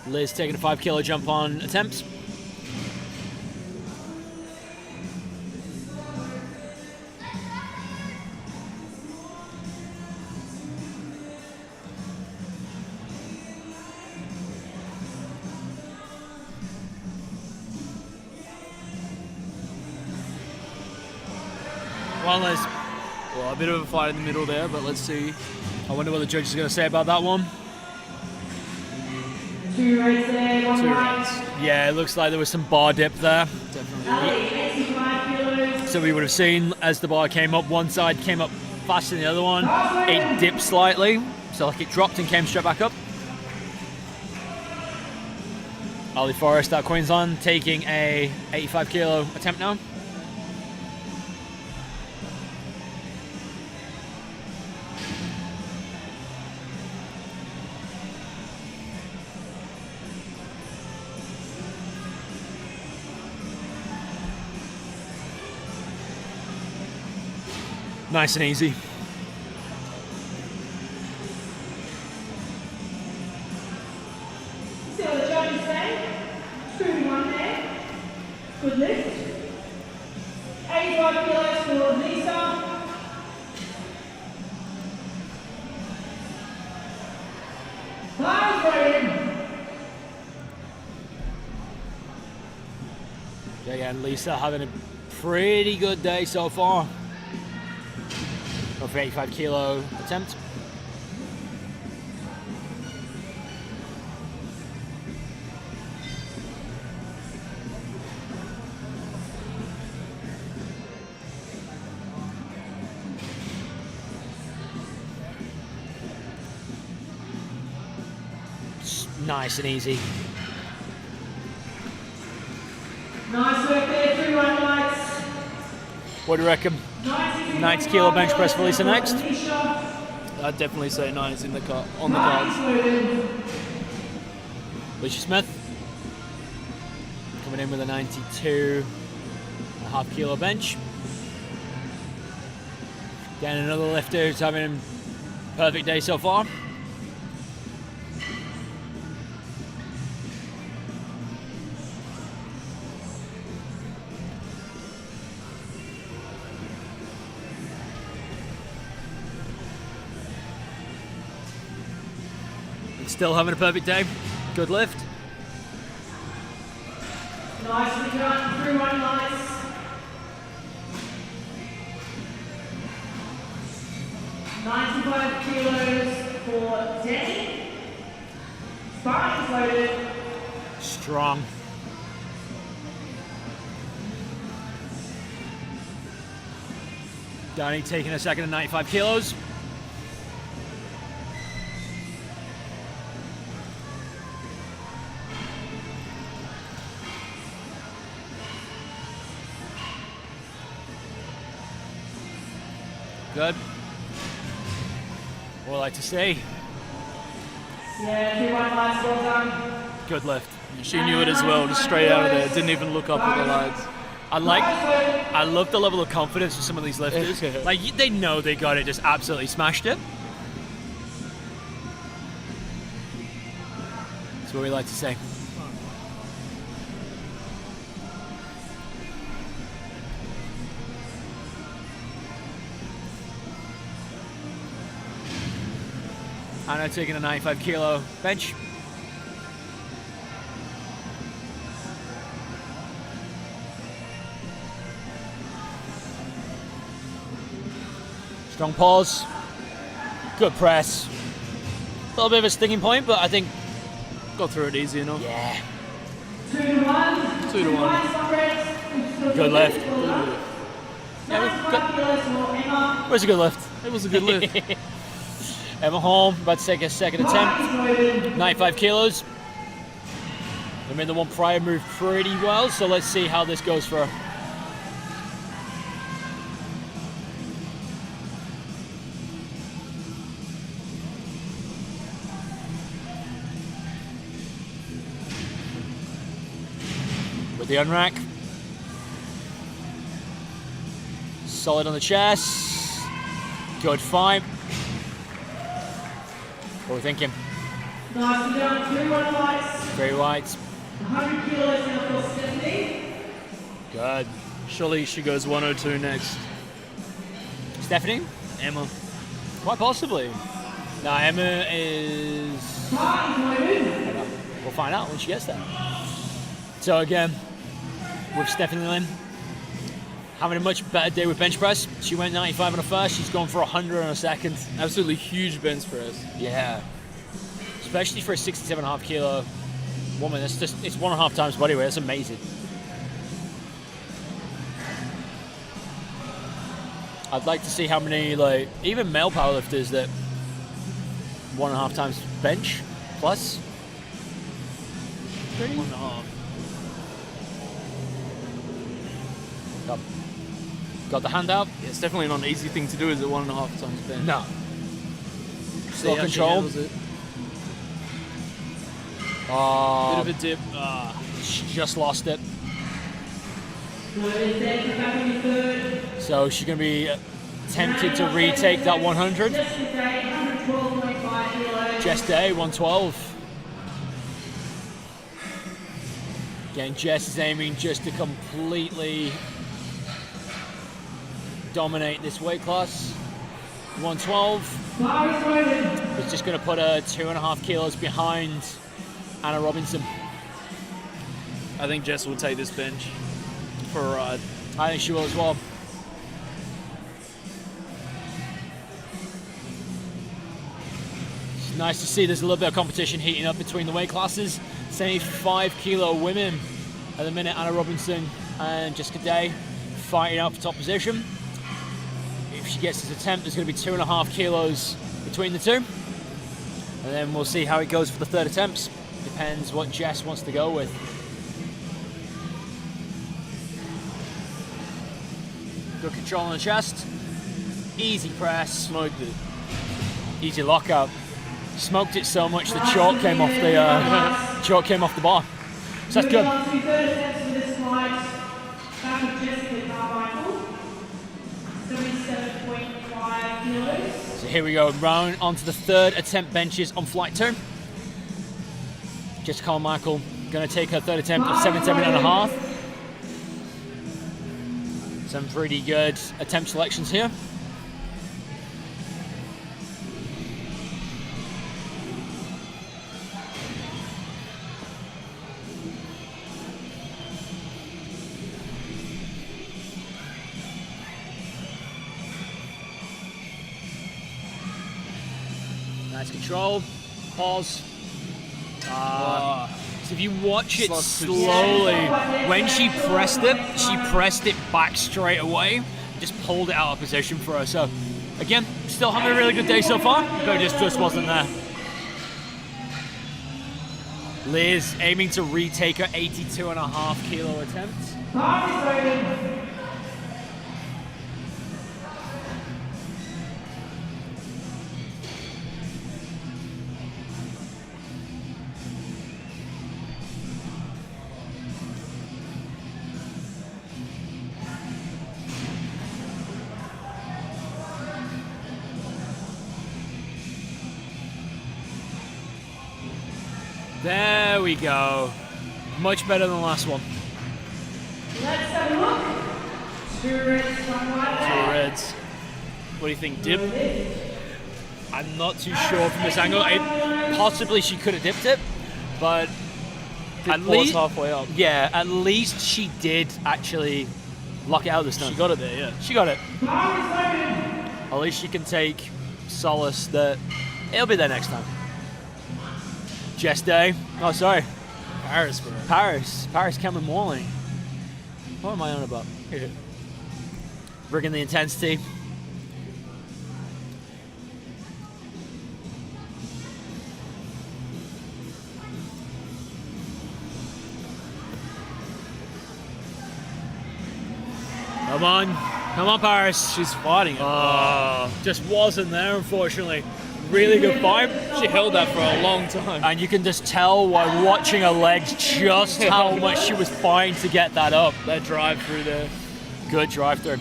Liz taking a 5 kilo jump on attempts. Well, Liz, Well, a bit of a fight in the middle there, but let's see. I wonder what the judges are going to say about that one. 2 rates there. 1 2 right. rounds. Yeah, it looks like there was some bar dip there. Definitely. Ali, 85 kilos. So we would have seen as the bar came up, one side came up faster than the other one. It dipped slightly, so like it dropped and came straight back up. Ali Forrest out Queensland taking a 85 kilo attempt now. Nice and easy. See what the judges say. 2-1 there. Good lift. 85 kilos for Lisa. Paris loaded. Again, Lisa having a pretty good day so far. Go for 85 kilo attempt. Nice and easy. Nice work there, 3-1 lights. What do you reckon? 90 kilo bench press for Lisa next. I'd definitely say 9 is in the on the cards. Alicia Smith coming in with a 92.5 kilo bench. Again, another lifter who's having a perfect day so far. Still having a perfect day. Good lift. Nicely done, 3-1 lights. $95 kilos for Danny. Spartan's loaded. Strong. Danny taking a second at 95 kilos. Good. What I like to see. Yeah, 2-1 lights, well done. Good lift. She knew it as well, just straight out of there. Didn't even look up at the lights. I love the level of confidence of some of these lifters. Like, they know they got it, just absolutely smashed it. That's what we like to say. Anna taking a 95 kilo bench. Strong pause. Good press. A little bit of a sticking point, but I think Got through it easy enough. yeah. 2-1. 2-1. Good lift. Yeah, It was a good lift. It was a good lift. Emma Holm about to take a second attempt. 95 kilos. I mean, the one prior moved pretty well, so let's see how this goes for her. With the unrack. Solid on the chest. Good fight. What are we thinking? Nicely done, 3-1 lights. Very white. 100 kilos now for Stephanie. Good. Surely she goes 102 next. Stephanie? Emma. Quite possibly. No, Emma is... Spartan's loaded. We'll find out when she gets there. So again, with Stephanie Lynn, having a much better day with bench press. She went 95 on the first, she's gone for 100 on a second. Absolutely huge bench press. Yeah. Especially for a 67.5 kilo woman, it's 1.5 times body weight, that's amazing. I'd like to see how many, like, even male powerlifters that 1.5 times bench plus. 1.5. Got the hand out? Yeah, it's definitely not an easy thing to do, is it? 1.5 times bench. No. See Slow how she control. handles it. Bit of a dip. She just lost it. Loaded, Stephanie back in your third. So she's going to be tempted to retake that 100. Jess Day, 112.5 kilos. Jess Day, 112. Again, Jess is aiming just to completely dominate this weight class. 112. Bar is loaded. It's just going to put her 2.5 kilos behind Anna Robinson. I think Jess will take this bench for a ride. I think she will as well. It's nice to see there's a little bit of competition heating up between the weight classes. 75 kilo women at the minute. Anna Robinson and Jessica Day fighting out for top position. If she gets this attempt, there's going to be 2.5 kilos between the two. And then we'll see how it goes for the third attempts. Depends what Jess wants to go with. Good control on the chest. Easy press. Smoked it. Easy lockout. Smoked it so much the chalk came off the bar. So that's good. Moving on to third attempts for this flight. Back with Jessica Carmichael. 77.5 kilos. So here we go, round onto the third attempt benches on flight 2. Jessica Carmichael going to take her third attempt of 77.5. Some pretty good attempt selections here. Nice control. Pause. So if you watch it slowly, when she pressed it back straight away, just pulled it out of position for her. So again, still having a really good day so far, but it just wasn't there. Liz aiming to retake her 82.5 kilo attempt. There we go. Much better than the last one. Let's have a look. 2 reds from right there. 2 reds. What do you think, dip? I'm not too sure from this angle. Possibly she could have dipped it, but at least halfway up. Yeah, at least she did actually lock it out this time. She got it there, yeah. She got it. At least she can take solace that it'll be there next time. Jess Day. Oh, sorry. Paris, bro. Paris Cameron Morley. What am I on about? Bringing the intensity. Come on, Paris. She's fighting it. Just wasn't there, unfortunately. Really good fight. She held that for a long time. And you can just tell while watching her legs just how much she was fighting to get that up. That drive through there. Good drive through.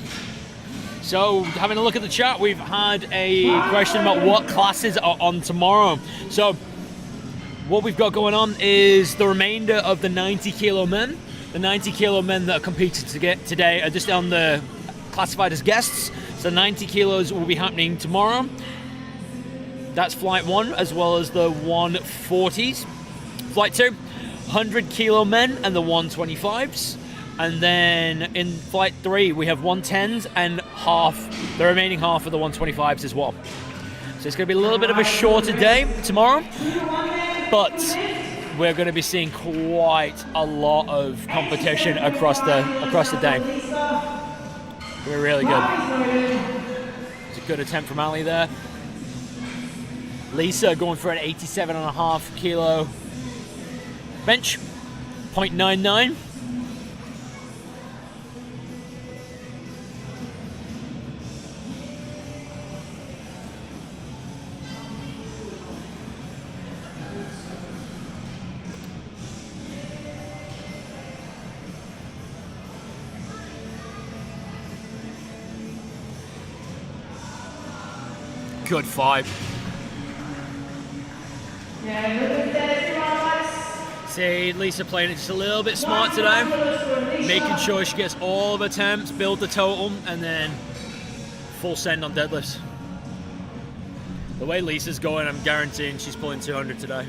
So, having a look at the chat, we've had a question about what classes are on tomorrow. So, what we've got going on is the remainder of the 90 kilo men. The 90 kilo men that are competing today are just on the classified as guests. So 90 kilos will be happening tomorrow. That's flight 1, as well as the 140s. Flight 2, 100 kilo men and the 125s. And then in flight 3, we have 110s and the remaining half of the 125s as well. So it's going to be a little bit of a shorter day tomorrow, but we're going to be seeing quite a lot of competition across the day. We're really good. It's a good attempt from Ali there. Lisa going for an 87.5 kilo bench, 0.99. Good fight. See, Lisa playing it just a little bit smart today, making sure she gets all of her attempts, build the total, and then full send on deadlifts. The way Lisa's going, I'm guaranteeing she's pulling 200 today.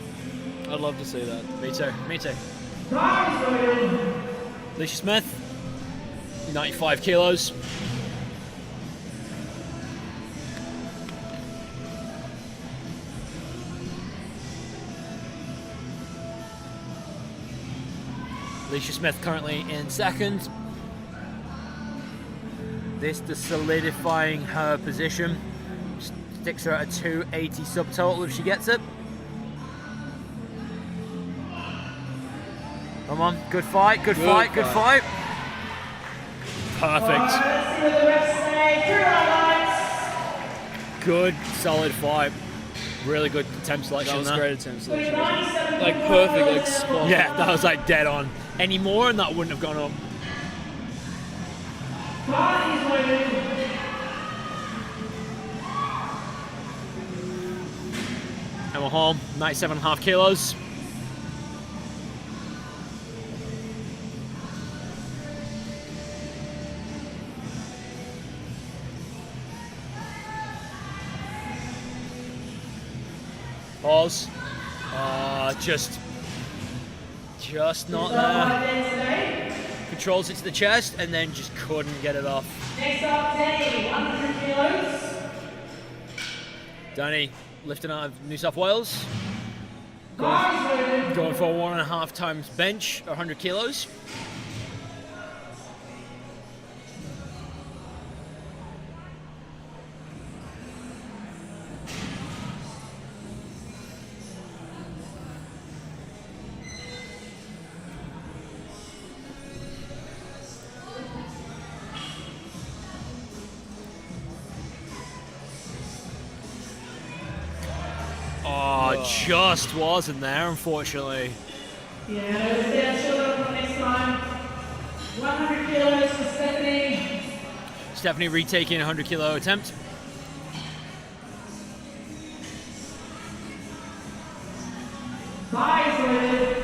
I'd love to see that. Me too. Alicia Smith, 95 kilos. Alicia Smith currently in second. This just solidifying her position. Sticks her at a 280 subtotal if she gets it. Come on, good fight, good fight, good fight. Perfect. Let's see what the refs say. 3 highlights. Good, solid fight. Really good attempt selection. That was there. great attempt selection. Like perfect, like spot. Yeah, that was like dead on. Any more and that wouldn't have gone up. Party's loaded. And we're home, 97.5 kilos. Pause. Just not there. Controls it to the chest and then just couldn't get it off. Next up, Danny, 100 kilos. Danny lifting out of New South Wales. Guys loaded. Going for 1.5 times bench, 100 kilos. Oh, just wasn't there, unfortunately. Yeah, it was down shoulder for next time. 100 kilos for Stephanie. Stephanie retaking a 100 kilo attempt. Guys loaded.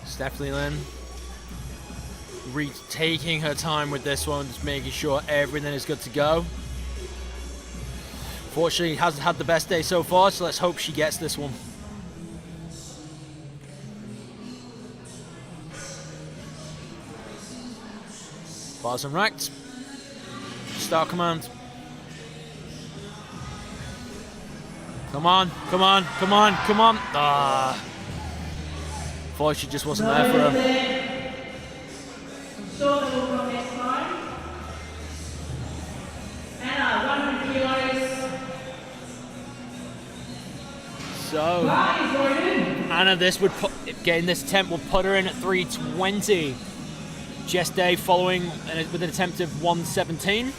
Stephanie Lynn retaking her time with this one, just making sure everything is good to go. Fortunately, hasn't had the best day so far, so let's hope she gets this one. Bars and racked. Start command. Come on, come on, come on, come on. Ah. She just wasn't there for her. I'm sure that will come next time. Anna, 100 kilos. So, Guys loaded. Anna, getting this attempt will put her in at 320. Jess Day following with an attempt of 117.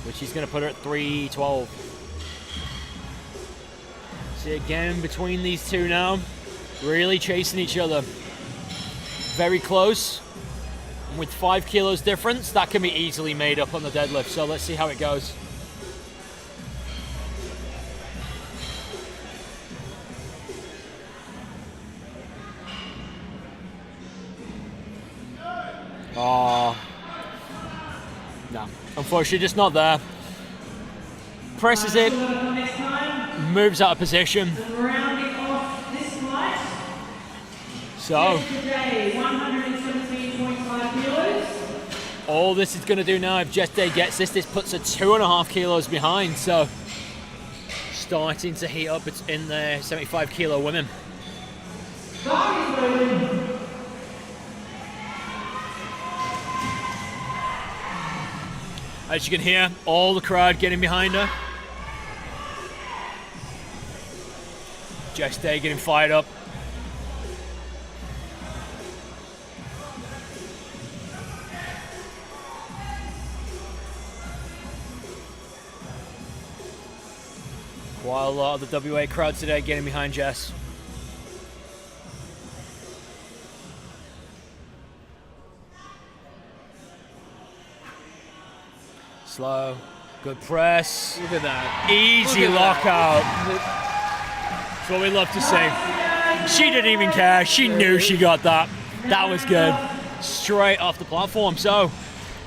Which is going to put her at 312. Again, between these two now, really chasing each other. Very close. And with 5 kilos difference, that can be easily made up on the deadlift. So let's see how it goes. Oh. No. Unfortunately, just not there. Presses it. Moves out of position. Rounding off this fight. So, Today, 117.5 kilos. all this is going to do now, if Jess Day gets this puts her 2.5 kilos behind. So, starting to heat up in the 75 kilo women. Guys loaded. As you can hear, all the crowd getting behind her. Jess Day getting fired up. Quite a lot of the WA crowd today getting behind Jess. Slow, good press. Look at that. Easy Look at lockout. That's what we love to see. She didn't even care. She knew she got that. That was good. Straight off the platform. So,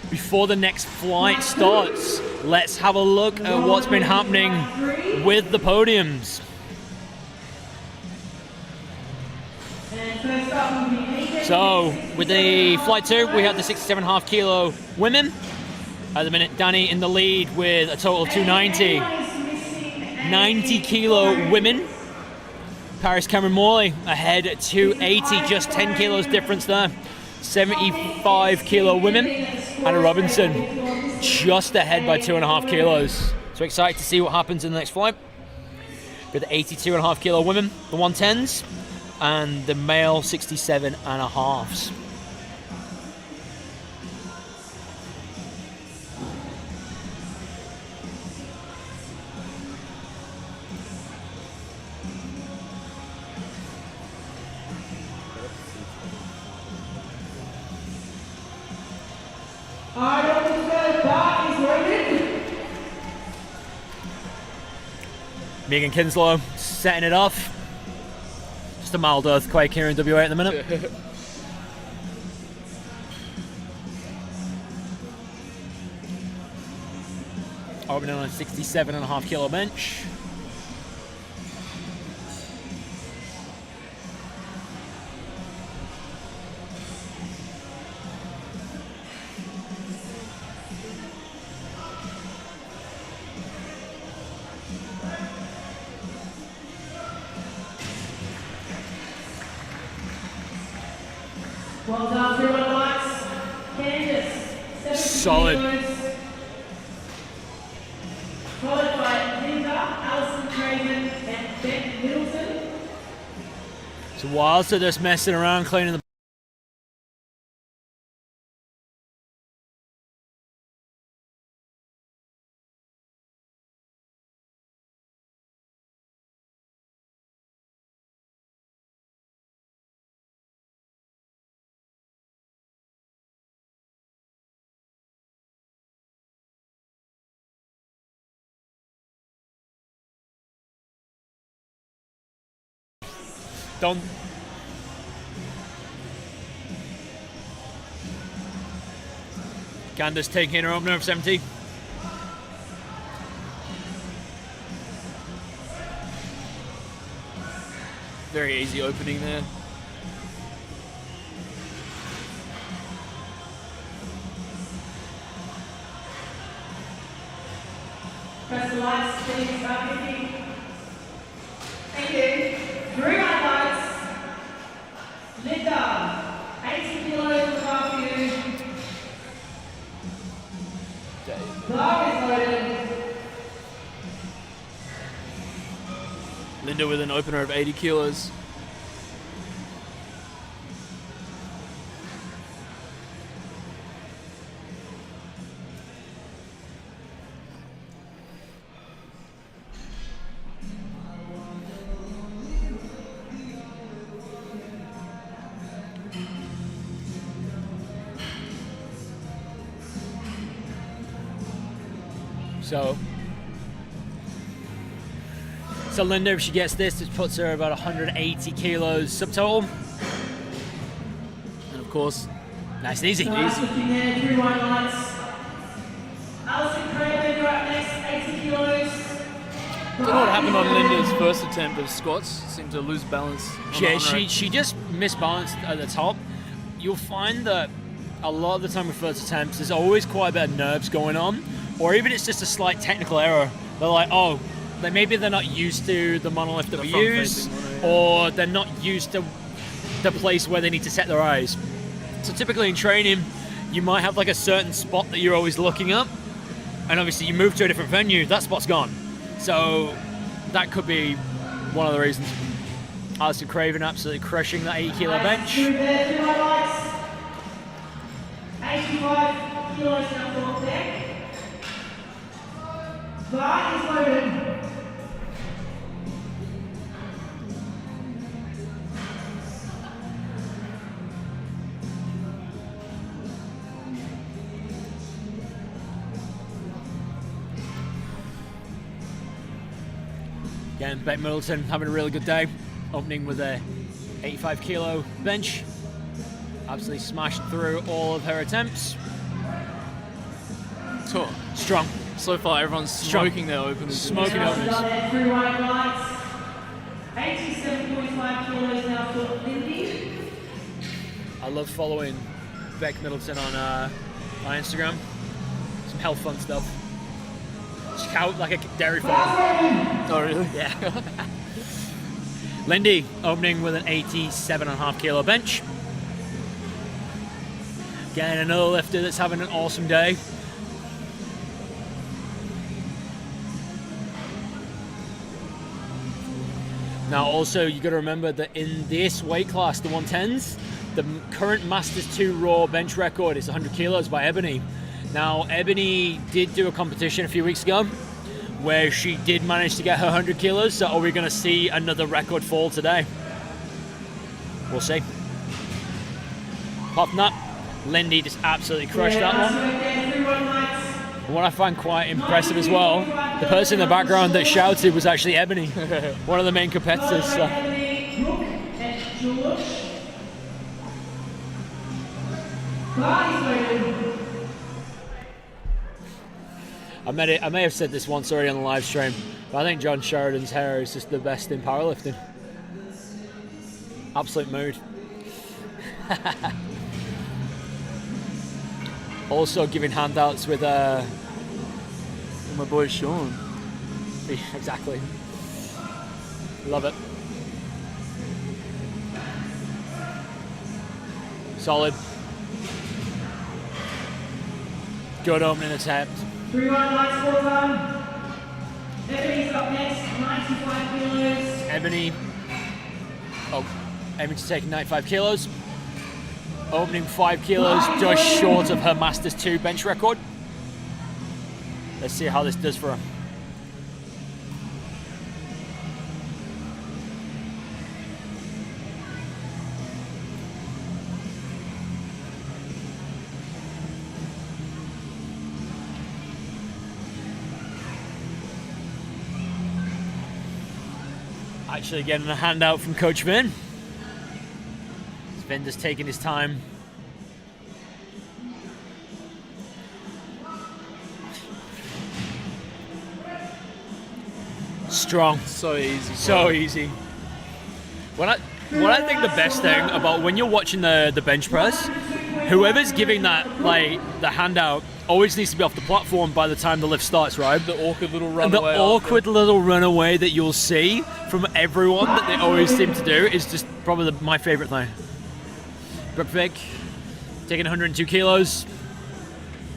before the next flight starts, let's have a look at what's been happening with the podiums. So, with the flight 2, we have the 67.5 kilo women. At the minute, Danny in the lead with a total of 290. 90 kilo women. Paris Cameron Morley ahead at 280, just 10 kilos difference there. 75 kilo women. Anna Robinson just ahead by 2.5 kilos. So excited to see what happens in the next flight. With the 82.5 kilo women, the 110s, and the male 67.5s. Megan Kinslow setting it off. Just a mild earthquake here in WA at the minute. Opening on a 67.5 kilo bench. Well done, everyone. Lights. Candace. 70 Solid. kilos. Followed by Linda, Alison Craven, and Beck Middleton. So whilst they're just messing around, cleaning the done. Candace taking her opener of 70. Very easy opening there. Press the lights, please. Start 50. Thank you. 3 highlights. Linda, 80 kilos for half you. Bar is loaded. Linda with an opener of 80 kilos. So Linda, if she gets this, it puts her about 180 kilos subtotal. And of course, Nice and easy. Nice lifting there, 3 wide lights. Alison Craven, you're up next, 80 kilos. don't know what happened on Linda's first attempt of squats. Seemed to lose balance. on Yeah, the on-rack. she just misbalanced at the top. You'll find that a lot of the time with first attempts, there's always quite a bit of nerves going on, or even it's just a slight technical error. They're like, oh, maybe they're not used to the monolith that we use, front-facing one, or they're not used to the place where they need to set their eyes. So typically in training, you might have like a certain spot that you're always looking at, and obviously you move to a different venue, that spot's gone. So that could be one of the reasons. Alison Craven absolutely crushing that 80 kilo bench. Through there, 2 highlights. 85 kilos now for deck. Bar is loaded. Again, Beck Middleton having a really good day, opening with a 85 kilo bench. Absolutely smashed through all of her attempts. Tour. Strong. So far, everyone's smoking their openers. Smoking openers. Through wide lights. 87.5 kilos now for Lindy. I love following Beck Middleton on Instagram. Some health fun stuff. cow like a dairy farm. Oh, really? Yeah. Lindy opening with an 87.5 kilo bench. Again, another lifter that's having an awesome day. Now, also, you got to remember that in this weight class, the 110s, the current Masters 2 Raw bench record is 100 kilos by Ebony. Now, Ebony did do a competition a few weeks ago where she did manage to get her 100 kilos. So, are we going to see another record fall today? We'll see. Apart from that, Lindy just absolutely crushed that one. And what I find quite impressive as well, the person in the background that shouted was actually Ebony, one of the main competitors. So. I may have said this once already on the live stream, but I think John Sheridan's hair is just the best in powerlifting. Absolute mood. Also giving handouts with My boy Sean. exactly. Love it. Solid. Good opening attempt. 3-1 lights full time. Ebony's up next, 95 kilos. Ebony. Oh, aiming to take 95 kilos. Opening 5 kilos, just short of her Masters 2 bench record. Let's see how this does for her. Actually getting a handout from Coach Vin. Vin just taking his time. Strong. So easy. So easy. What I think the best thing about when you're watching the bench press, whoever's giving that, like, the handout always needs to be off the platform by the time the lift starts, right? The awkward little And the runaway. awkward little runaway that you'll see from everyone that they always seem to do is just probably my favorite thing. Brooke Vick taking 102 kilos.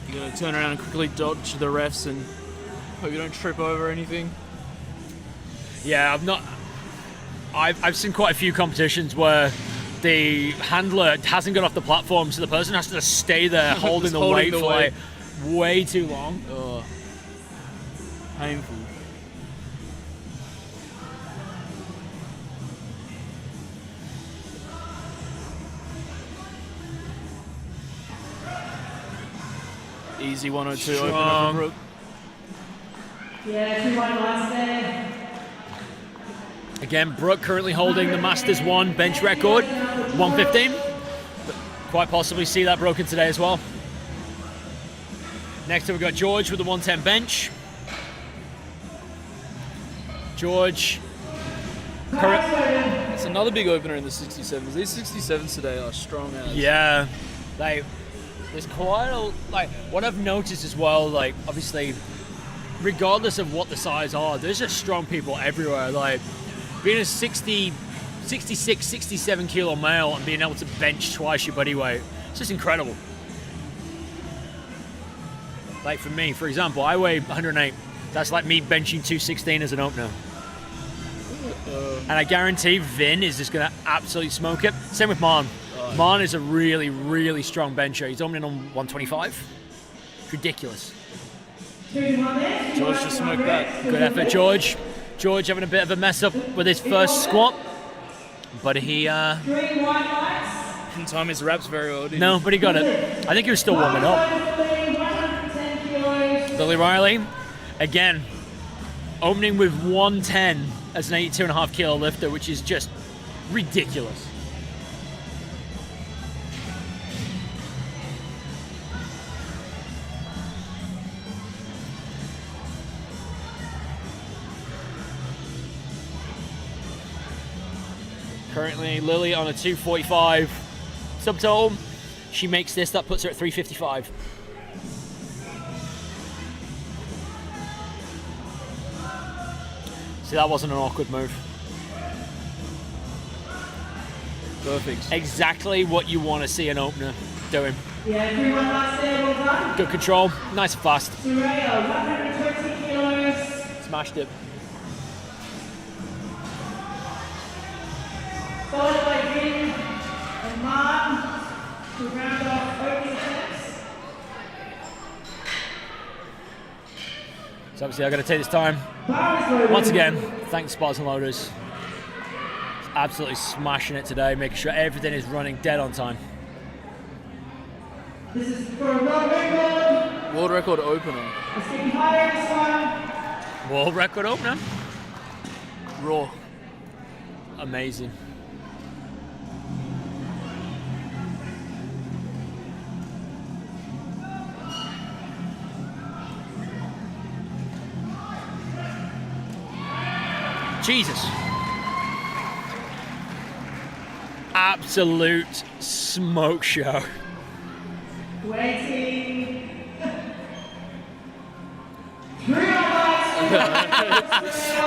You gotta turn around and quickly dodge the refs and hope you don't trip over anything. Yeah, I've seen quite a few competitions where the handler hasn't got off the platform, so the person has to just stay there holding the weight for like way too long. Oh, painful. Easy 102 open up Brooke. Yeah, 2-1 lights there. Again, Brooke currently holding the Masters 1 bench record, 115. But quite possibly see that broken today as well. Next up we've got George with the 110 bench. George. It's another big opener in the 67s. These 67s today are strong as. Yeah. Like, there's quite a, like, what I've noticed as well, like, obviously, regardless of what the size are, there's just strong people everywhere. Like, being a 66, 67 kilo male and being able to bench twice your body weight, it's just incredible. Like for me, for example, I weigh 108. That's like me benching 216 as an opener. And I guarantee Vin is just going to absolutely smoke it. Same with Marn. Marn is a really, really strong bencher. He's opening on 125. It's ridiculous. George just smoked that. Good effort, George. George having a bit of a mess up with his first squat, but he Didn't time his reps very well, did he? no, but he got it. I think he was still warming up. Billy Riley, again, opening with 110 as an 82.5 kilo lifter, which is just ridiculous. Currently, Lily on a 245 subtotal. She makes this, that puts her at 355. See, that wasn't an awkward move. Perfect. Exactly what you want to see an opener doing. Yeah, everyone likes there, well done. Good control, nice and fast. Soraya, 120 kilos. Smashed it. Followed by Vin and Martin to round off opening attempts. So obviously I've got to take this time. Once again, thanks Spotters and Loaders. Absolutely smashing it today, making sure everything is running dead on time. This is for a world record. World record opener. Let's get higher this one. World record opener. Raw. Amazing. Jesus. Absolute smoke show. Waiting. 3 lights.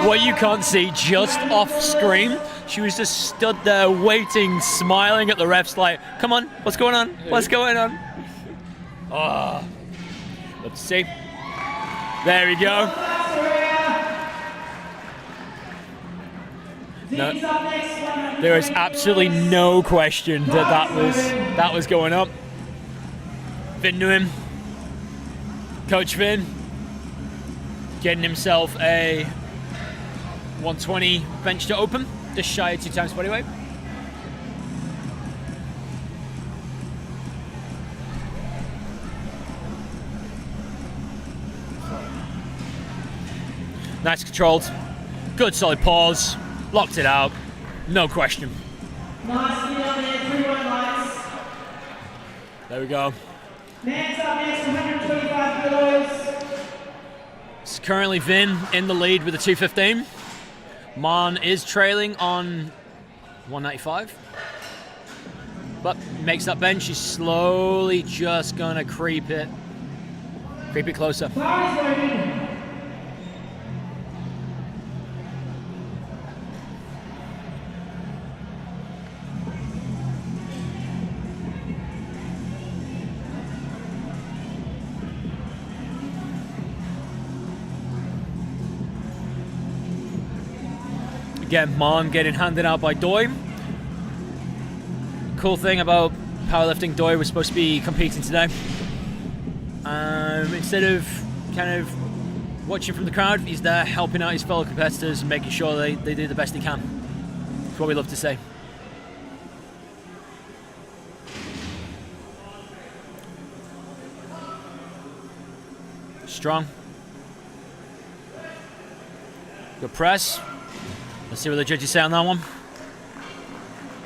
What you can't see just off screen, she was just stood there waiting, smiling at the refs like, come on, what's going on? What's going on? Oh, let's see. There we go. No, there is absolutely no question that was going up. Vin knew him. Coach Vin getting himself a 120 bench to open, just shy of 2 times body weight. Nice controlled, good solid pause, locked it out, no question. Nicely on there, 3 lights. There we go. Man's up next, 125 kilos. It's currently Vin in the lead with a 215. Mon is trailing on 195. But makes that bench, he's slowly just gonna creep it closer. Power is loaded. Again, Mon getting handed out by Doi. Cool thing about powerlifting, Doi was supposed to be competing today. Instead of kind of watching from the crowd, he's there helping out his fellow competitors and making sure they do the best they can. That's what we love to say. Strong. Good press. Let's see what the judges say on that one.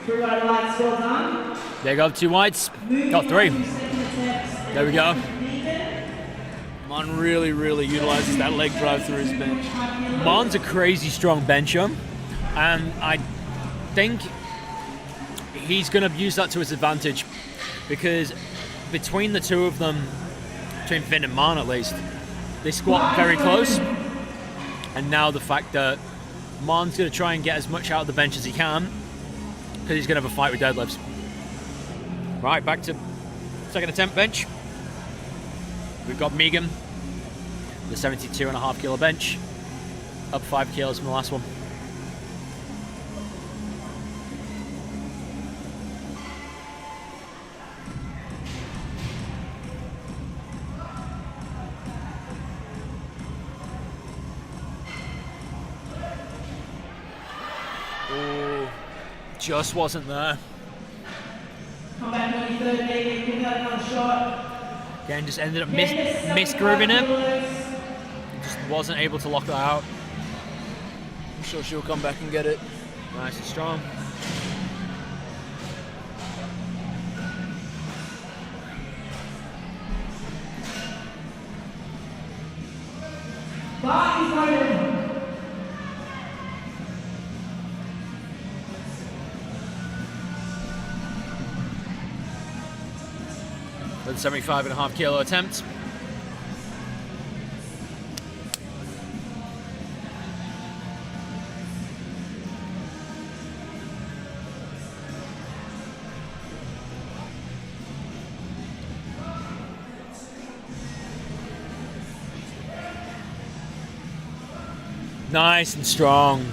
3 lights, well done. There you go, 2 whites. Got 3. There we go. Mon really, really utilizes that leg drive through his bench. Mon's a crazy strong bencher, and I think he's going to use that to his advantage, because between the two of them, between Vin and Mon at least, they squat very close, and now the fact that Mon's going to try and get as much out of the bench as he can, because he's going to have a fight with deadlifts. Right, back to second attempt bench. We've got Megan, the 72.5 kilo bench, up 5 kilos from the last one. Oh, just wasn't there. Come back on your third leg, give that another shot. Again, just ended up misgrooving it. Just wasn't able to lock that out. I'm sure she'll come back and get it. Nice and strong. Bar is loaded. For the 75.5 kilo attempt. Nice and strong.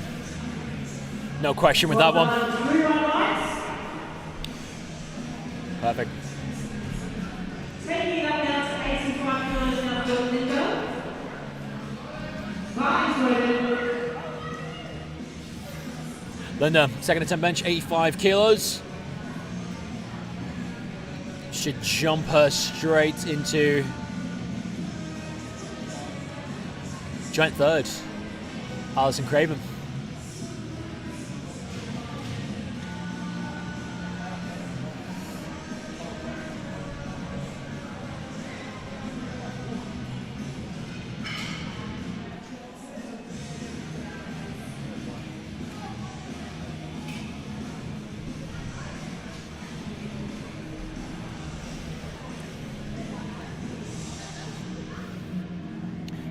No question with that one. Perfect. Taking it up now to 85 kilos now for Linda. Martin's Linda, second attempt bench, 85 kilos. Should jump her straight into joint third. Alison Craven.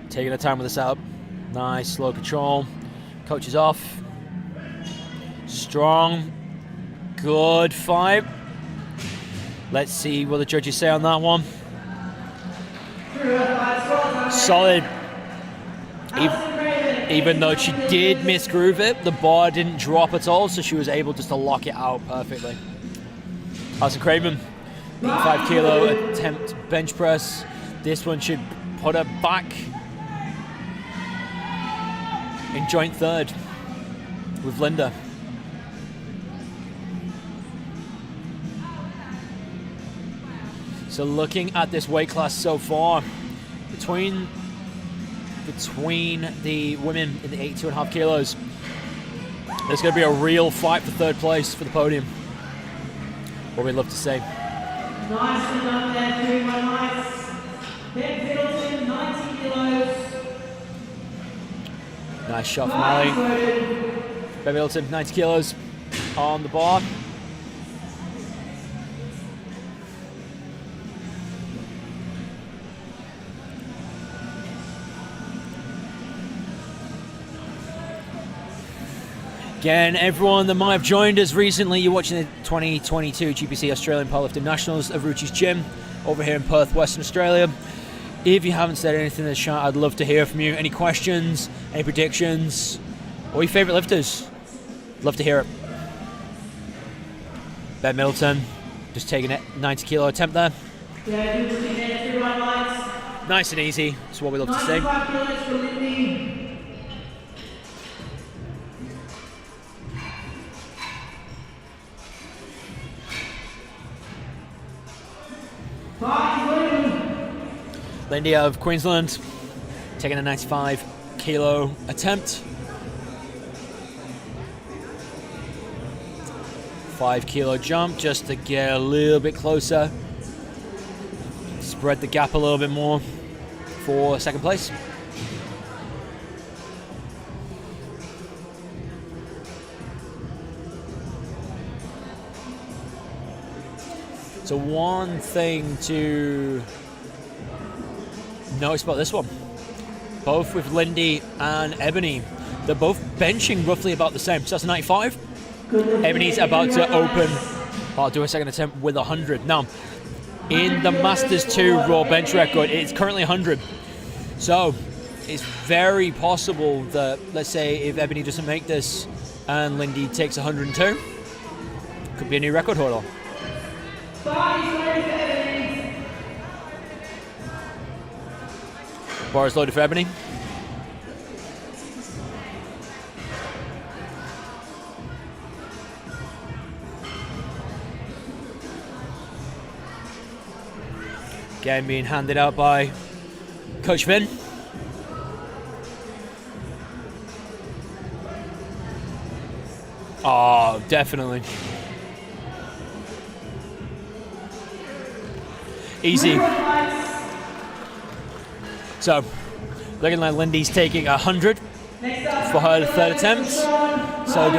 Taking her time with the setup. Nice, slow control. Coach is off. Strong. Good fight. Let's see what the judges say on that one. Solid. Even though she did misgroove it, the bar didn't drop at all, so she was able just to lock it out perfectly. Alison Craven, 85 kilo attempt bench press. This one should put her back in joint third with Linda. So looking at this weight class so far, between the women in the 82.5 kilos, there's going to be a real fight for third place for the podium. What we'd love to see. Nicely done there, 3 nice. Ben Middleton, 90 kilos. Nice shot from Ali. Ben Middleton, 90 kilos on the bar. Again, everyone that might have joined us recently, you're watching the 2022 GPC Australian Powerlifting Nationals of Rucci's Gym over here in Perth, Western Australia. If you haven't said anything in the chat, I'd love to hear from you. Any questions, any predictions, or your favourite lifters? Love to hear it. Ben Middleton, just taking it, 90 kilo attempt there. Yeah, good looking there, 3 lights. Nice and easy, that's what we love to see. 95 kilos for Lindy. Lindy of Queensland, taking a 95 kilo attempt. 5 kilo jump just to get a little bit closer. Spread the gap a little bit more for second place. So one thing to notice about this one, both with Lindy and Ebony, they're both benching roughly about the same. So that's a 95. Ebony's about to open, I'll do a second attempt with 100. Now, in the Masters 2 raw bench record, it's currently 100. So it's very possible that, let's say, if Ebony doesn't make this and Lindy takes 102, could be a new record holder. Bar is loaded for Ebony. Again, being handed out by Coach Finn. Oh, definitely. Easy. So, looking like Lindy's taking 100 for her third attempt. So,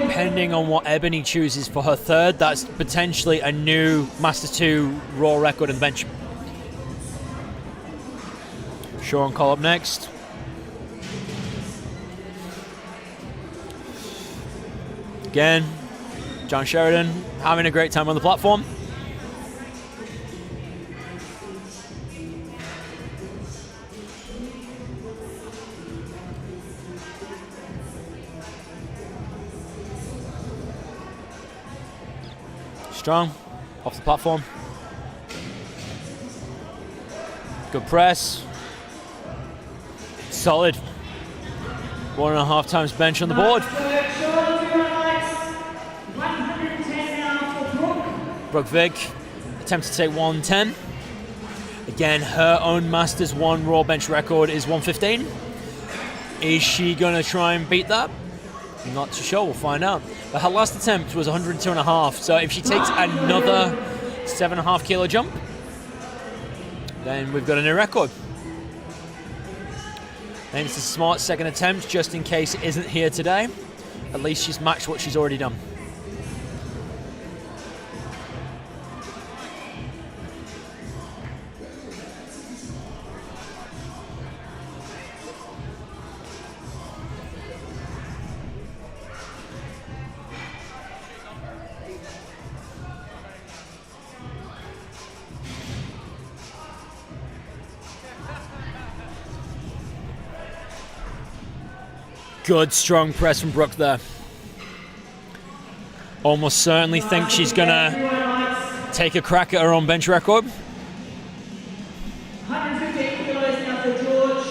depending on what Ebony chooses for her third, that's potentially a new Masters 2 raw record in the bench. Sean Cole up next. Again, John Sheridan having a great time on the platform. Strong. Off the platform. Good press. Solid. 1.5 times bench on the board. Brooke Vig attempts to take 110. Again, her own Masters 1 raw bench record is 115. Is she going to try and beat that? I'm not too sure, we'll find out. But her last attempt was 102.5, so if she takes another 7.5 kilo jump, then we've got a new record. Then it's a smart second attempt, just in case it isn't here today. At least she's matched what she's already done. Good, strong press from Brooke there. Almost certainly think she's gonna take a crack at her own bench record. 115 kilos now for George.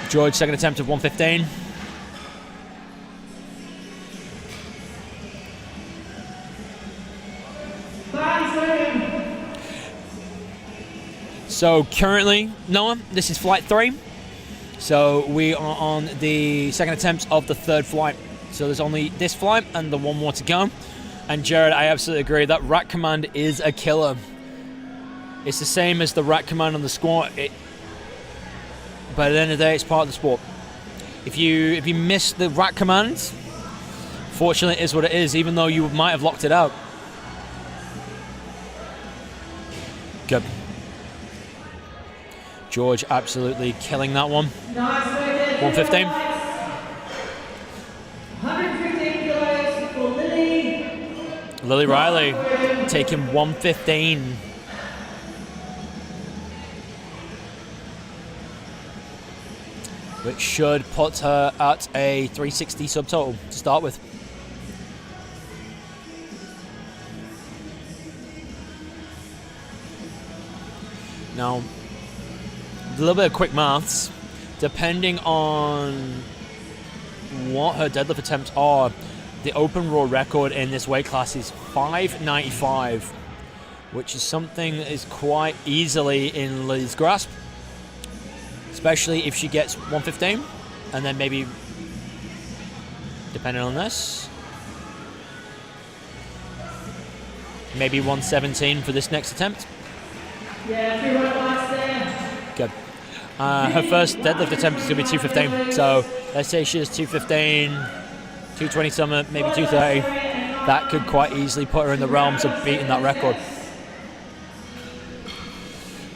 George, second attempt of 115. So currently, Noah, this is flight 3. So we are on the second attempt of the third flight. So there's only this flight and the one more to go. And Jared, I absolutely agree. That rack command is a killer. It's the same as the rack command on the squat. But at the end of the day, it's part of the sport. If you miss the rack command, fortunately, it is what it is, even though you might have locked it out. Good. George absolutely killing that one. 115. 115 kilos for Lily. Lily Riley taking 115. Which should put her at a 360 subtotal to start with. Now, a little bit of quick maths. Depending on what her deadlift attempts are, the open raw record in this weight class is 595, which is something that is quite easily in Lily's grasp, especially if she gets 115, and then maybe, depending on this, maybe 117 for this next attempt. Yeah, 2 right lights there. Good. Her first deadlift attempt is going to be 215. So let's say she does 215, 220 summit, maybe 230. That could quite easily put her in the realms of beating that record.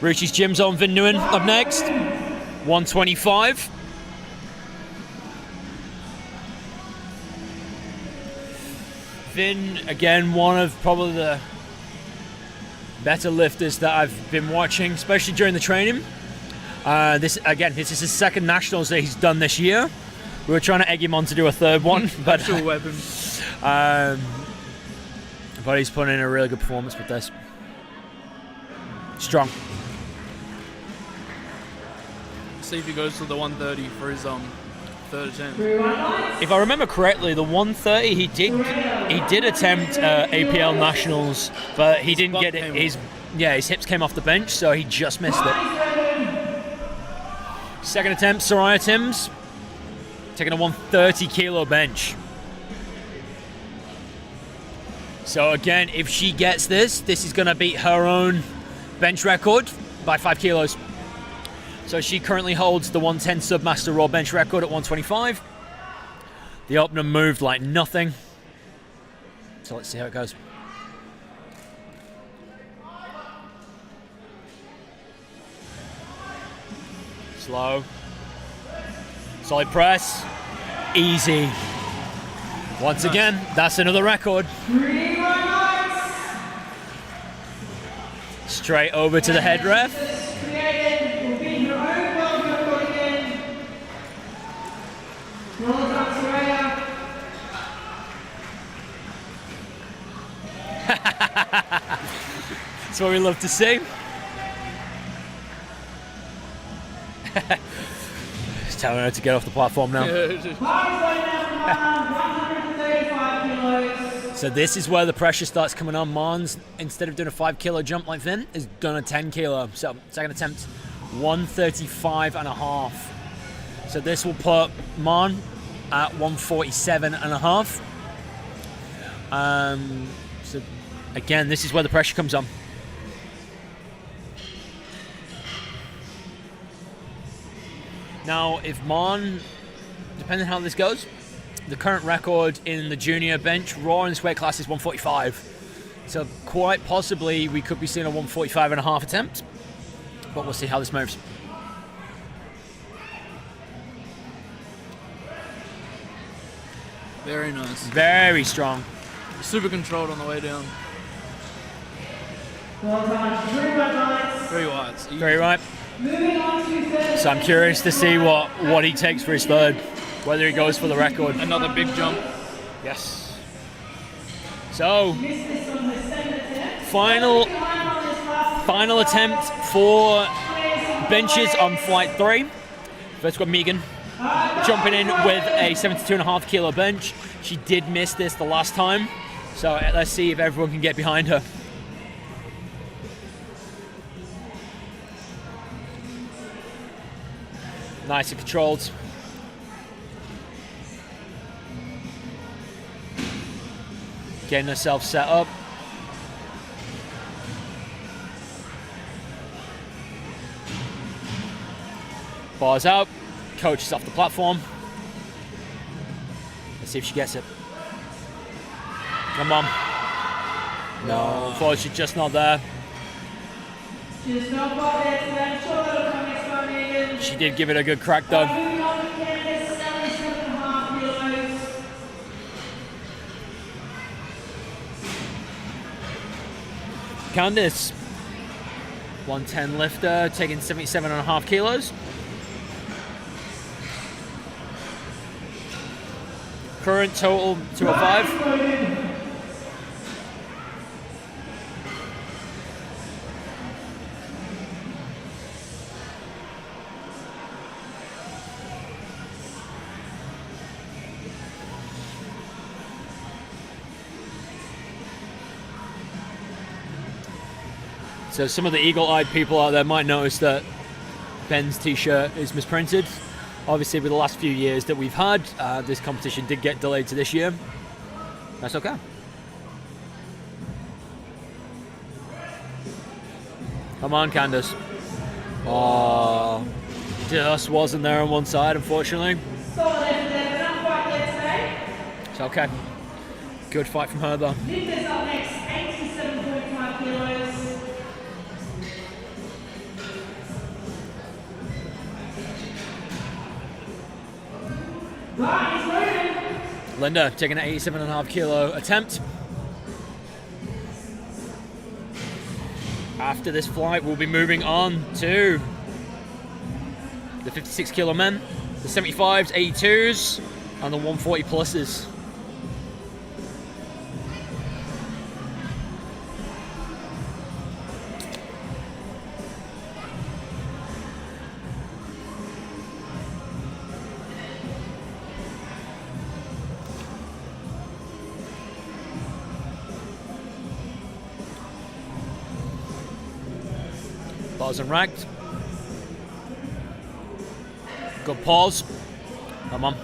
Rucci's Gym Zone Vin Nguyen up next. 125. Vin, again, one of probably the better lifters that I've been watching, especially during the training. This is his second nationals that he's done this year. We were trying to egg him on to do a third one, but weapon. But he's put in a really good performance with this. Strong. See if he goes to the 130 for his third attempt. If I remember correctly, the 130 he did attempt APL nationals, but he didn't get it. His hips came off the bench, so he just missed it. Second attempt, Soraya Timms, taking a 130 kilo bench. So again, if she gets this is going to beat her own bench record by 5 kilos. So she currently holds the 110 Submaster Raw bench record at 125. The opener moved like nothing. So let's see how it goes. Slow. Solid press. Easy. Once again, that's another record. Straight over to the head ref. That's what we love to see. Just telling her to get off the platform now. So this is where the pressure starts coming on. Mons, instead of doing a 5 kilo jump like Vin, is done a 10 kilo. So second attempt, 135.5. So this will put Mon at 147.5. So again, this is where the pressure comes on. Now, if Mon, depending on how this goes, the current record in the junior bench raw in this weight class is 145. So quite possibly we could be seeing a 145.5 attempt, but we'll see how this moves. Very nice. Very strong. Super controlled on the way down. Well done. 3 whites. 3 whites. Very right. Moving on to third. So I'm curious to see what he takes for his third, whether he goes for the record. Another big jump. Yes. So Missed this on the second attempt. final attempt for benches on flight 3. First got Megan jumping in with a 72.5 kilo bench. She did miss this the last time, so let's see if everyone can get behind her. Nice and controlled. Getting herself set up. Bars out. Coach is off the platform. Let's see if she gets it. Come on. No, unfortunately, just not there. Just not quite there, so I'm sure that'll come next time, Megan. She did give it a good crack though. Moving on to Candace, 77.5 kilos. Candice, 110 lifter, taking 77.5 kilos. Current total 205. So some of the eagle-eyed people out there might notice that Ben's t-shirt is misprinted. Obviously, with the last few years that we've had, this competition did get delayed to this year. That's okay. Come on, Candace. Oh, just wasn't there on one side, unfortunately. Solid effort there, but not quite there today. It's okay. Good fight from her, though. Lifters up next, 87.5 kilos. Right, it's moving. Linda taking an 87.5 kilo attempt. After this flight, we'll be moving on to the 56 kilo men, the 75s, 82s, and the 140 pluses. Bars and racked. Good pause. Come on.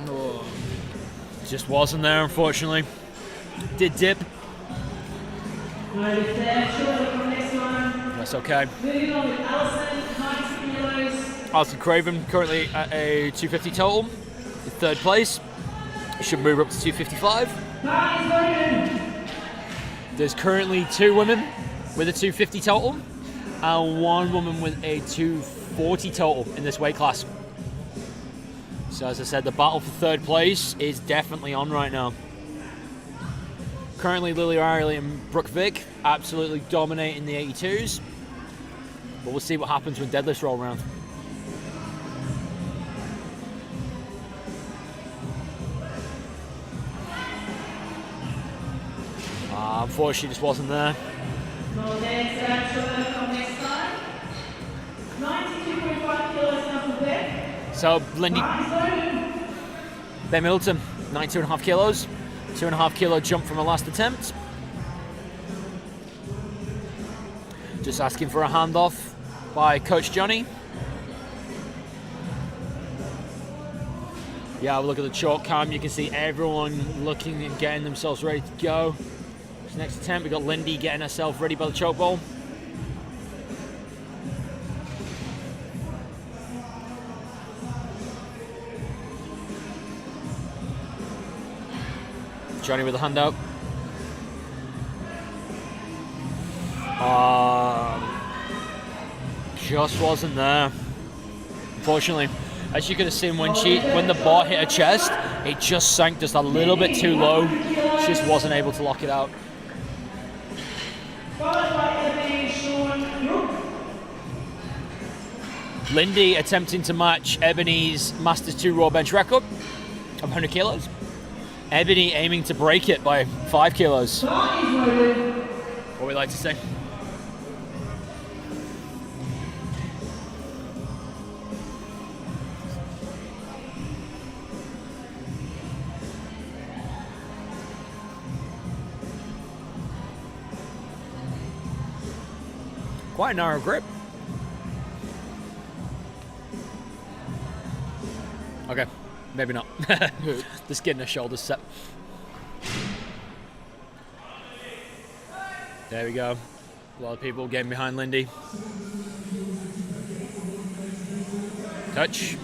Oh. Just wasn't there, unfortunately. Did dip. Notice there, short from next one. That's okay. Moving on with Alison, 90 kilos. Alison Craven currently at a 250 total. In third place. Should move up to 255. Party's moving. There's currently 2 women with a 250 total. And 1 woman with a 240 total in this weight class. So as I said, the battle for third place is definitely on right now. Currently Lily Riley and Brooke Vick absolutely dominating the 82s. But we'll see what happens when deadlifts roll around. Unfortunately just wasn't there. So there's Trevor from next time. 92.5 kilos now for Beck. So Lindy, Ben Middleton, 92.5 kilos, 2.5 kilo jump from her last attempt. Just asking for a handoff by Coach Johnny. Yeah, have a look at the chalk cam. You can see everyone looking and getting themselves ready to go. So next attempt, we got Lindy getting herself ready by the choke bowl. Johnny with a handout. Just wasn't there, unfortunately. As you could have seen when the bar hit her chest, it just sank just a little bit too low. She just wasn't able to lock it out. Lindy attempting to match Ebony's Masters 2 raw bench record of 100 kilos. Ebony aiming to break it by 5 kilos. What we like to say. Quite a narrow grip. Okay, maybe not. Just getting her shoulders set. There we go. A lot of people getting behind Lindy. Touch.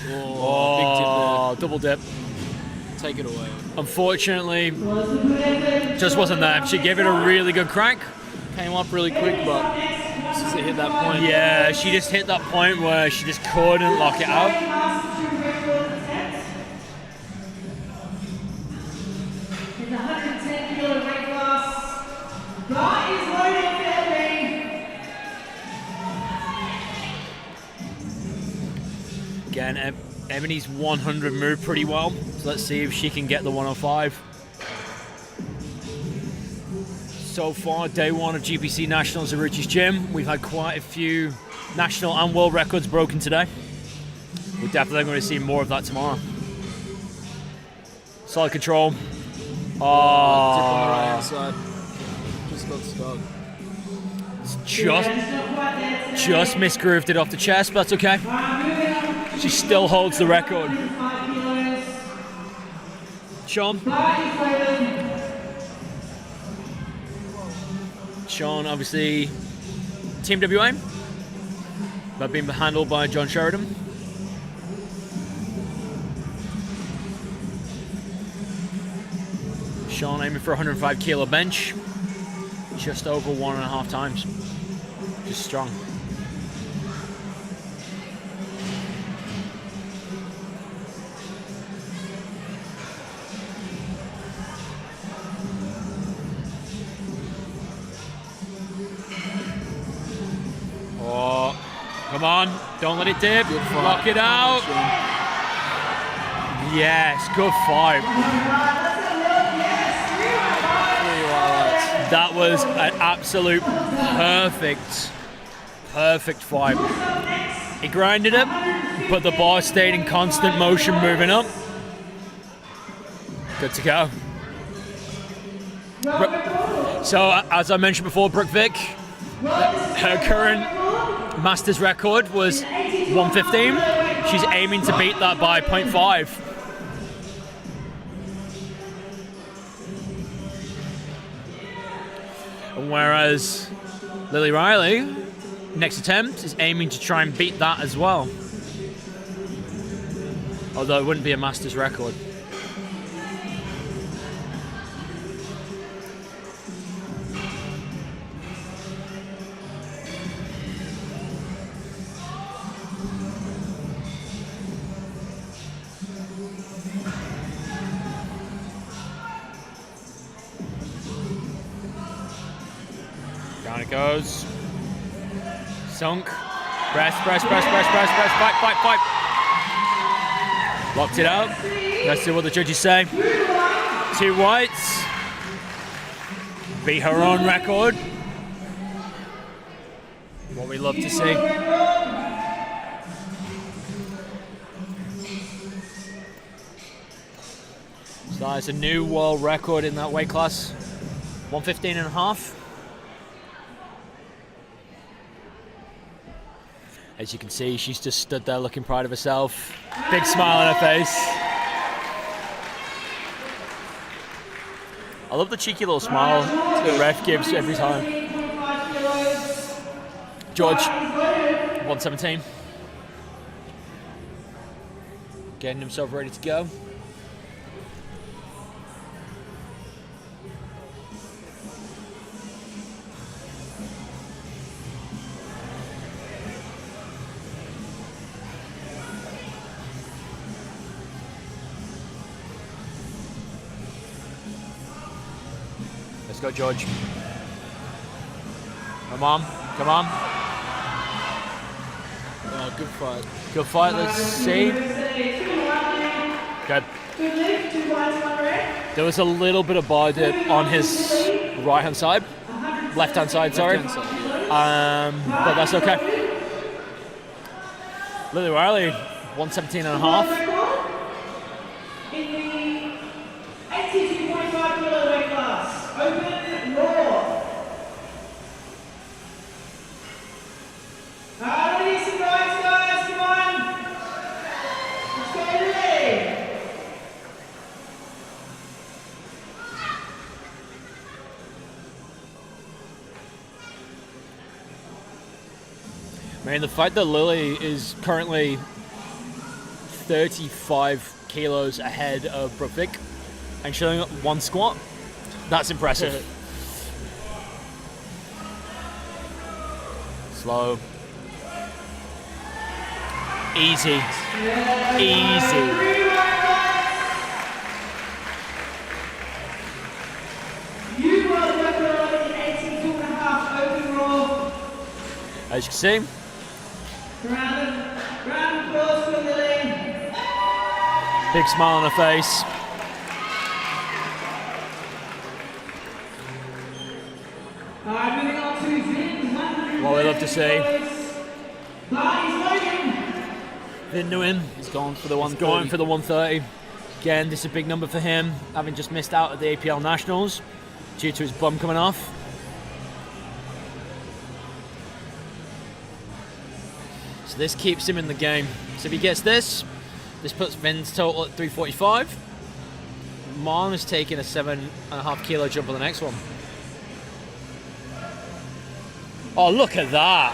Oh, big dip double dip. there. Take it away. Unfortunately, just wasn't there. She gave it a really good crack. Came up really quick, but just hit that point. Yeah, she just hit that point where she just couldn't lock it out. In the 110 kilo weight class, that is loaded. Again, Ebony's 100 moved pretty well, so let's see if she can get the 105. So far, day one of GPC Nationals at Rucci's gym. We've had quite a few national and world records broken today. We're definitely going to see more of that tomorrow. Solid control. Dip on the right hand side. Just got stuck. Just misgrooved it off the chest, but that's okay. She still holds the record. Sean. Sean, obviously, Team WA, but being handled by John Sheridan. Sean aiming for 105 kilo bench, just over 1.5 times. Just strong. Oh, come on, don't let it dip. Lock it out. Yes, good fight. That was an absolute perfect fight. He grinded it, but the bar stayed in constant motion, moving up. Good to go. So, as I mentioned before, Brooke Vick, her current Masters record was 115. She's aiming to beat that by 0.5. Whereas Lily Riley, next attempt, is aiming to try and beat that as well. Although it wouldn't be a Masters record. Down it goes. Sunk. Press, fight. Locked it out. Let's see what the judges say. 2 whites. beat her own record. What we love to see. So that's a new world record in that weight class. 115.5. As you can see, she's just stood there looking proud of herself. Big smile on her face. I love the cheeky little smile the ref gives every time. George, 117. Getting himself ready to go. Let's go, George. Come on, come on. Good fight. Good fight, let's see. Good. There was a little bit of bar dip on his right-hand side. Left-hand side, sorry. Left-hand side, yeah. But that's okay. Lily Riley, 117.5. In the 82.5 kilo weight class, open raw. Release some guys, come on. Let's go, Lily. Man, the fact that Lily is currently 35 kilos ahead of Brooke Vick and showing up one squat, that's impressive. Slow. Easy. Easy. You world record in 82.5 open raw. As you can see, Round of applause for Lily. big smile on her face. Alright, moving on to Vin. What we love to see. That is Logan. Vin Nguyen He's going for the 130. going for the 130. Again, this is a big number for him, having just missed out at the APL Nationals due to his bum coming off. So this keeps him in the game. So if he gets this puts Vin's total at 345. Mon is taking a 7.5 kilo jump on the next one. Oh, look at that.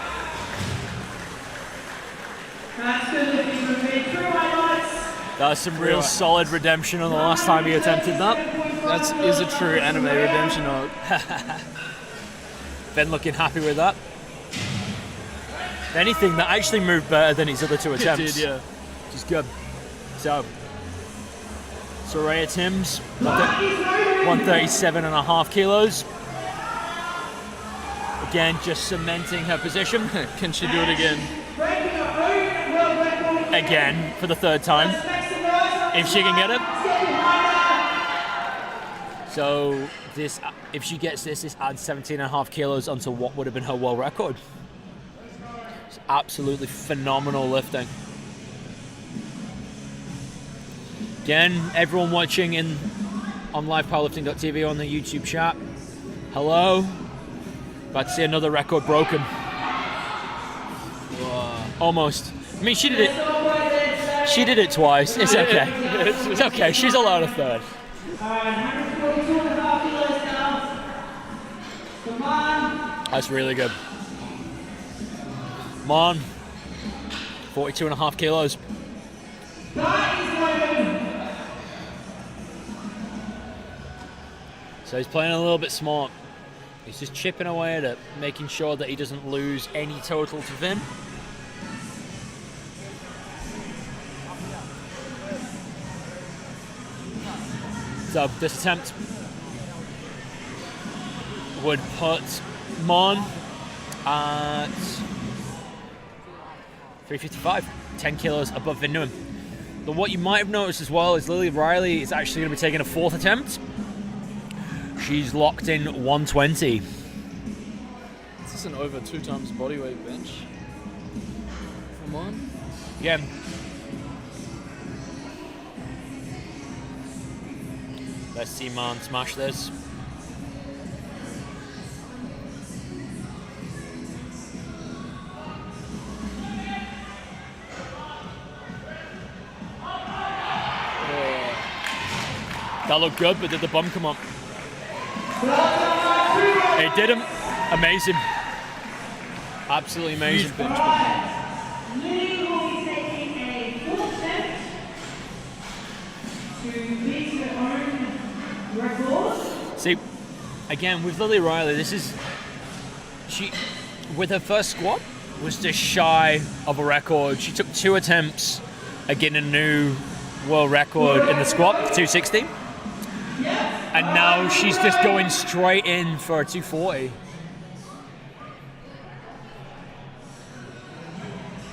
That's good looking from Vin. True highlights. That's some real solid redemption on the last time he attempted that. That is a true anime redemption arc. Ben looking happy with that. If anything, that actually moved better than his other two attempts. It did, yeah. Which is good. So, Soraya Timms, 137.5 kilos. Again, just cementing her position. Can she do it again? Breaking her own world record. Again, for the third time. If she can get it. So, this, if she gets this adds 17.5 kilos onto what would have been her world record. It's absolutely phenomenal lifting. Again, everyone watching on livepowerlifting.tv on the YouTube chat, hello. About to see another record broken. Wow. Almost. I mean, she did it. She did it twice. It's okay. It's okay. She's allowed a third. Alright, 142.5 kilos now. Come on. That's really good. Mon, 42.5 kilos. That is Logan. So he's playing a little bit smart. He's just chipping away at it, making sure that he doesn't lose any total to Vin. So this attempt would put Mon at 355, 10 kilos above Vin Nguyen. But what you might have noticed as well is Lily Riley is actually going to be taking a fourth attempt. She's locked in 120. This is an over 2 times bodyweight bench. Come on. Yeah. Let's see Man smash this. That looked good, but did the bum come up? It didn't. Amazing. Absolutely amazing. Huge bench press. Lily will be taking a full attempt to beat her own record. See, again, with Lily Riley, she, with her first squat, was just shy of a record. She took 2 attempts at getting a new world record in the squat, 260. And now she's just going straight in for a 240.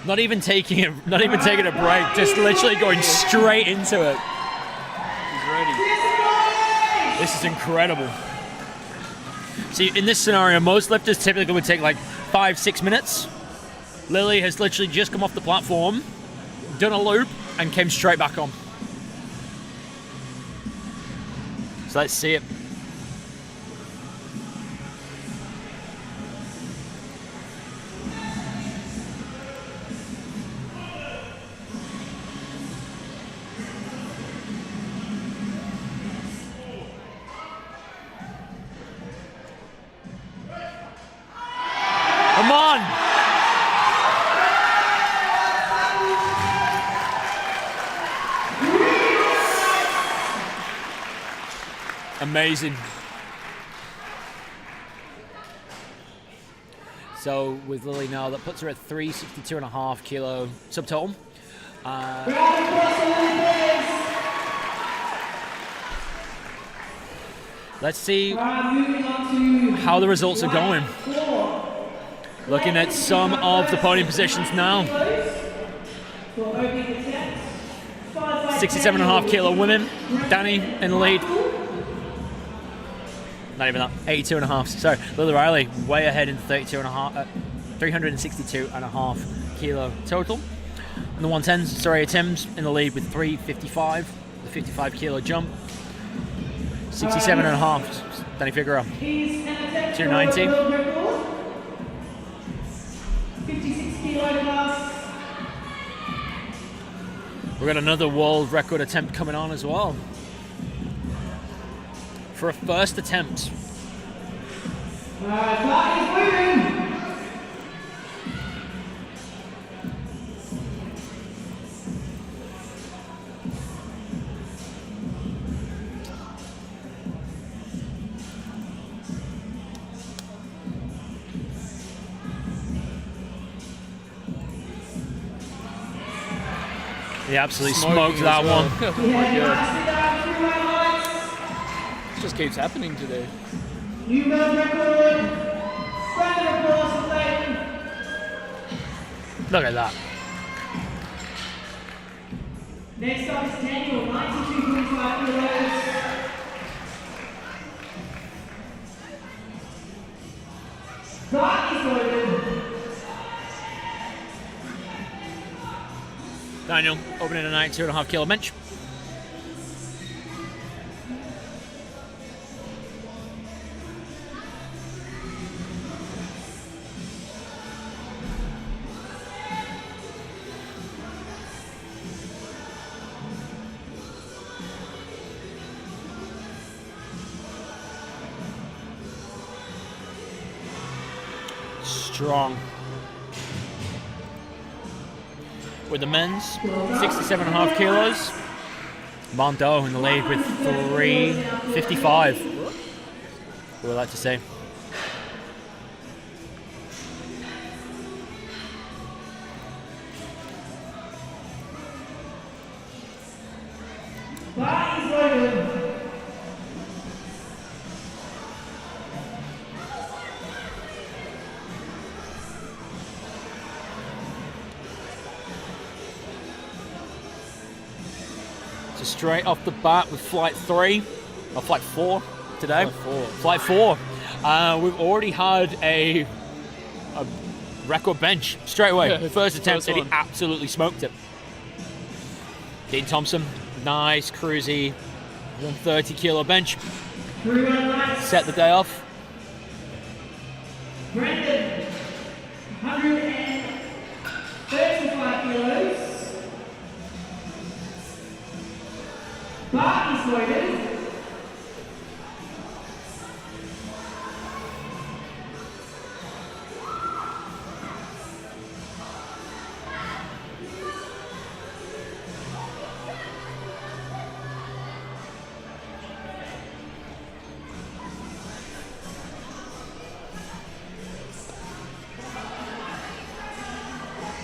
Not even taking a break, just literally going straight into it. He's ready. This is incredible. See, in this scenario, most lifters typically would take like 5-6 minutes. Lily has literally just come off the platform, done a loop, and came straight back on. So let's see it. Come on! Amazing. So with Lily now, that puts her at 362.5 kilo subtotal. Let's see how the results are going. Looking at some of the podium positions now. 67.5 kilo women. Danny in the lead. Not even that. 82.5. Sorry, Lily Riley way ahead in 362.5 kilo total. And the 110s, Soraya Timms in the lead with 355. The 55 kilo jump. 67.5. Danny Figueroa. 290. 56 kilo plus. We've got another world record attempt coming on as well. For a first attempt. Clock is moving. He absolutely smoked that one. Oh my God. It just keeps happening today. New world record. Round of applause for Clayton. Look at that. Next up is Daniel, 92.5 kilos. Clock is loaded. Daniel opening a 92.5 kilo bench. Strong. With the men's, 67.5 kilos. Mondo in the lead with 355. What would I like to say? Clock is loaded. So straight off the bat with flight 3, or flight 4, today. Flight 4. Flight 4. We've already had a record bench straight away. Yeah, First attempt, and he one. absolutely smoked it. Dean Thompson, nice, cruisy, 130 kilo bench. 3 round lights. Set the day off. Brendan, 135 kilos. Barton's loaded.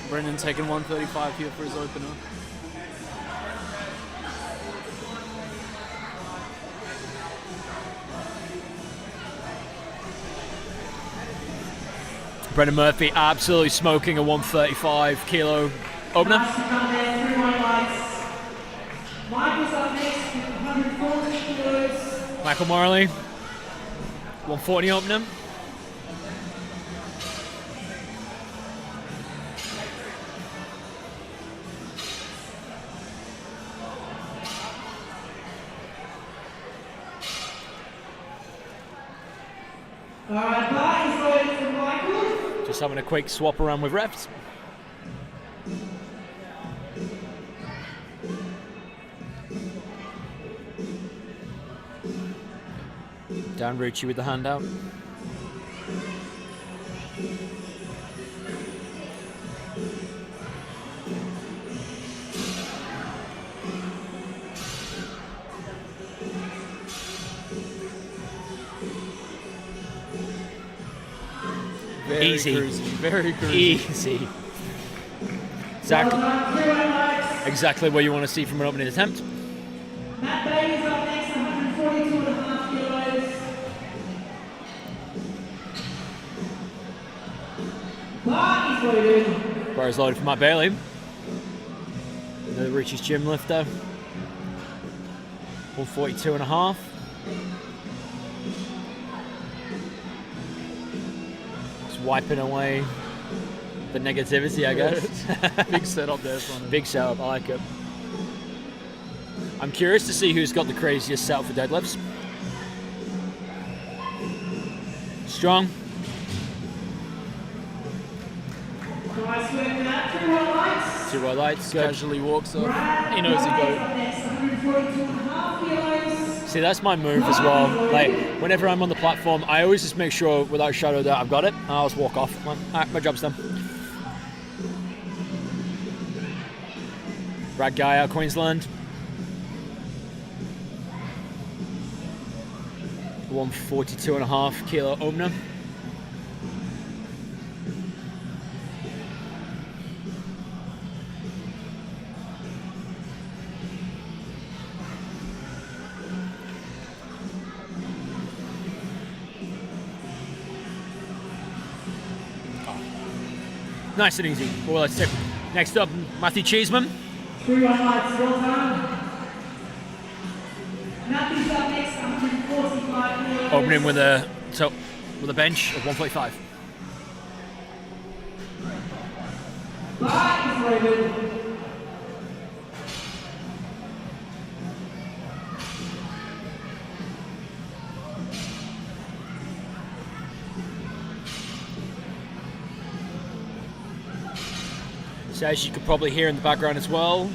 Brendan taking 135 here for his opener. Brendan Murphy absolutely smoking a 135 kilo opener. Last to come there, 3 round lights. Michael's up next with 140 kilos. Michael Morley, 140 opener. Alright, Barton's loaded for Michael. Just having a quick swap around with refs. Dan Rucci with the handout. Very Easy. cruisy, very cruisy. Easy. Exactly, Well done, 3 round lights. exactly what you want to see from an opening attempt. Matt Bailey's up next, 142.5 kilos. Barton's loaded. Bar is loaded for Matt Bailey. Another Rucci's gym lifter. 142 and a half. Just wiping away the negativity, I guess. Big setup there for him. Big setup, I like it. I'm curious to see who's got the craziest setup for deadlifts. Strong. Nice work for that. 3 round lights. 2 white lights. Good. Casually walks up. Brad He knows he Bryant's go. up next, 142.5 kilos. See, that's my move as well. Like, whenever I'm on the platform, I always just make sure, without a shadow, that I've got it. And I'll just walk off. Alright, my job's done. Brad Guy out Queensland. 142.5 kilo opener. Nice and easy. Well, let's tip. Next up, Matthew Cheeseman. 3 round lights. Well done. Matthew's up next, 145 kilos. Opening with a bench of 145. Barton's loaded. So as you could probably hear in the background as well,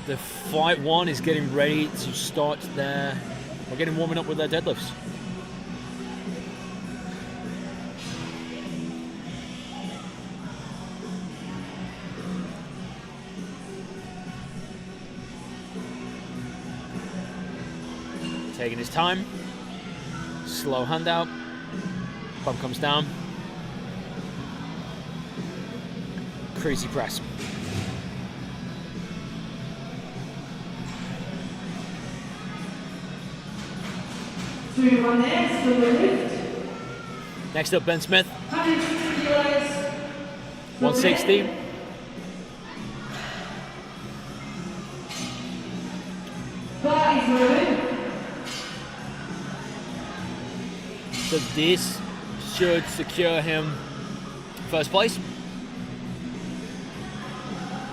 the Flight 1 is getting ready to start their, we're getting warming up with their deadlifts. Taking his time, slow hand out, bump comes down. Crazy press. Two on there, still the lift. Next up, Ben Smith, 160 kilos. 160. Barton's loaded. So this should secure him first place.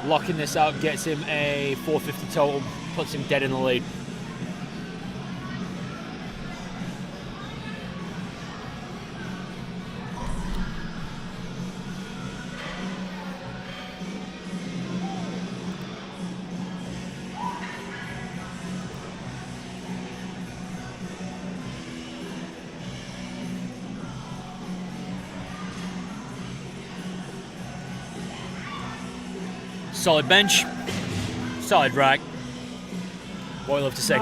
Locking this out gets him a 450 total, puts him dead in the lead. Solid bench, solid rack. What we love to see.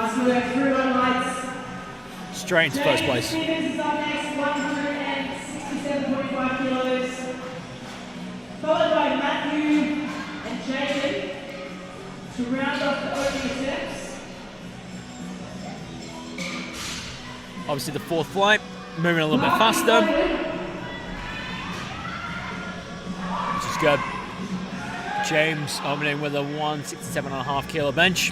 Straight into first place. Stevens is up next, 167.5 kilos. Followed by Matthew and Jacob to round off the opening attempts. Obviously the fourth flight, moving a little bit faster. Which is good. James opening with a 167.5 kilo bench.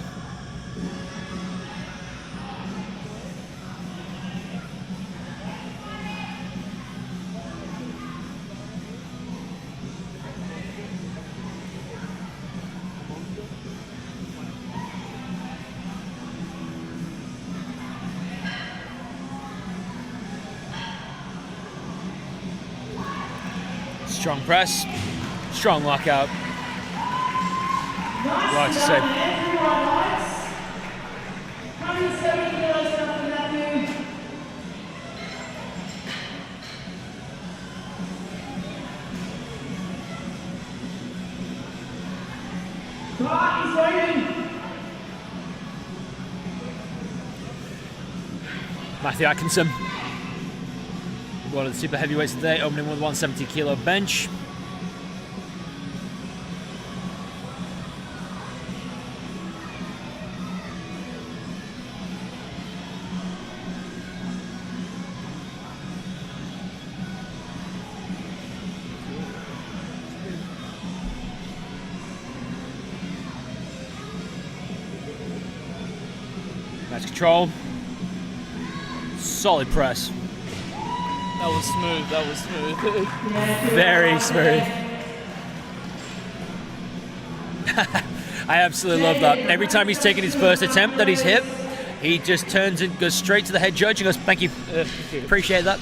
Strong press, strong lockout. Right to say. 170 kilos up for Matthew. He's waiting. Matthew Atkinson, one of the super heavyweights today, opening with 170 kilo bench. Nice control. Solid press. That was smooth. That was smooth. Very smooth. I absolutely love that. Every time he's taken his first attempt that he's hit, he just turns and goes straight to the head judge and goes, thank you. Appreciate that.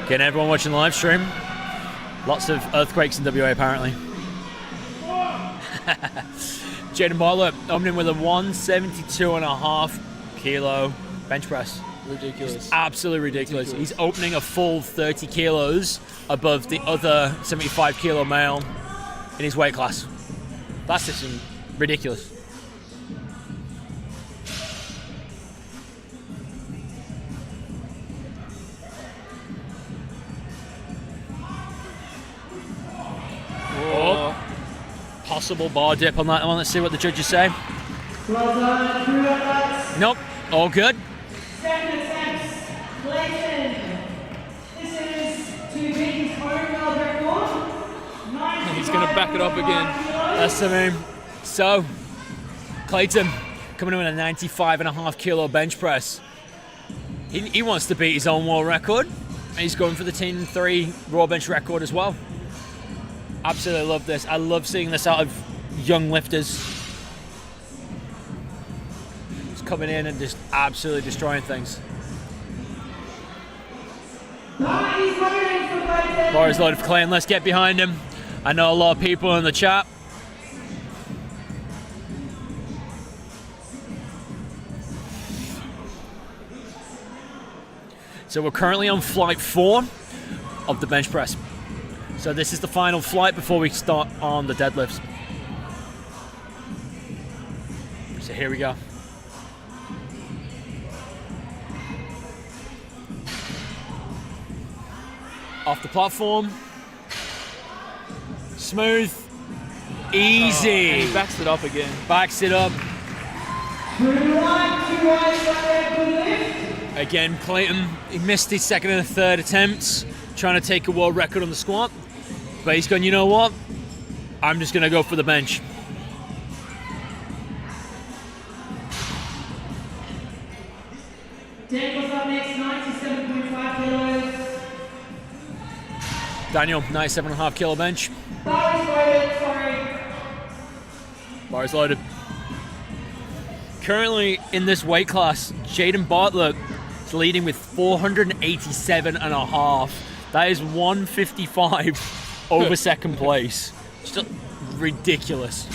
Again, everyone watching the live stream, lots of earthquakes in WA apparently. Jaden Bartlett opening with a 172.5 kilo bench press. Ridiculous. It's absolutely ridiculous. He's opening a full 30 kilos above the other 75 kilo male in his weight class. That's just ridiculous. Oh. Possible bar dip on that one. Let's see what the judges say. Well done, crew athletes. Nope, all good. Second attempts, Clayton. This is to beat his own world record. He's going to back it up again. That's the name. So, Clayton coming in with a 95.5 kilo bench press. He wants to beat his own world record, and he's going for the Team 3 raw bench record as well. Absolutely love this. I love seeing this out of young lifters. Just coming in and just absolutely destroying things. Bar is loaded for Clayton. Let's get behind him. I know a lot of people in the chat. So we're currently on flight 4 of the bench press. So this is the final flight before we start on the deadlifts. So here we go. Off the platform. Smooth. Easy. And he backs it up again. Backs it up. Again, Clayton, he missed his second and third attempts, trying to take a world record on the squat. But he's going, you know what? I'm just going to go for the bench. Daniel, 97.5 kilo bench. Bar is loaded, sorry. Bar is loaded. Currently in this weight class, Jaden Bartlett is leading with 487.5. That is 155 over second place. Just ridiculous.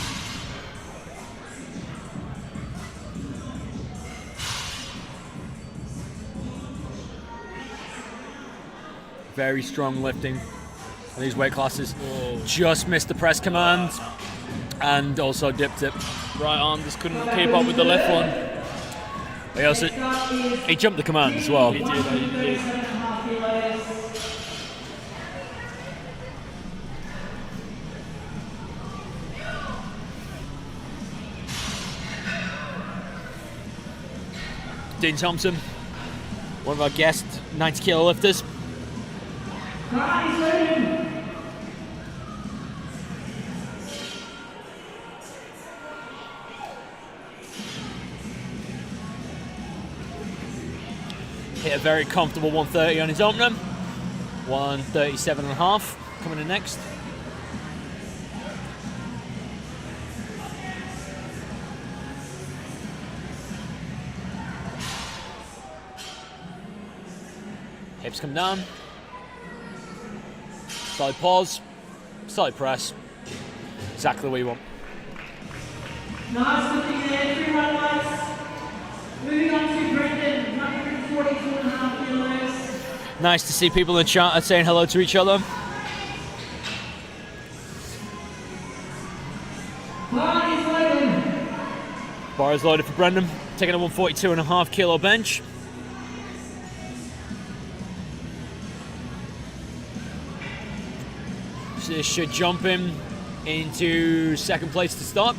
Very strong lifting in these weight classes. Whoa. Just missed the press command and also dipped it. Right arm just couldn't keep up with the left one. He jumped the command as well. He did. Dean Thompson, one of our guest 90 kilo lifters. Hit a very comfortable 130 on his opener. 137.5 coming in next. Hips come down. Solid pause. Solid press. Exactly what you want. Nice lifting there, 3 run lights. Moving on to Brendan, 142.5 kilos. Nice to see people in the chat saying hello to each other. Bar is loaded. Bar is loaded for Brendan, taking a 142.5 kilo bench. So this should jump him into second place to start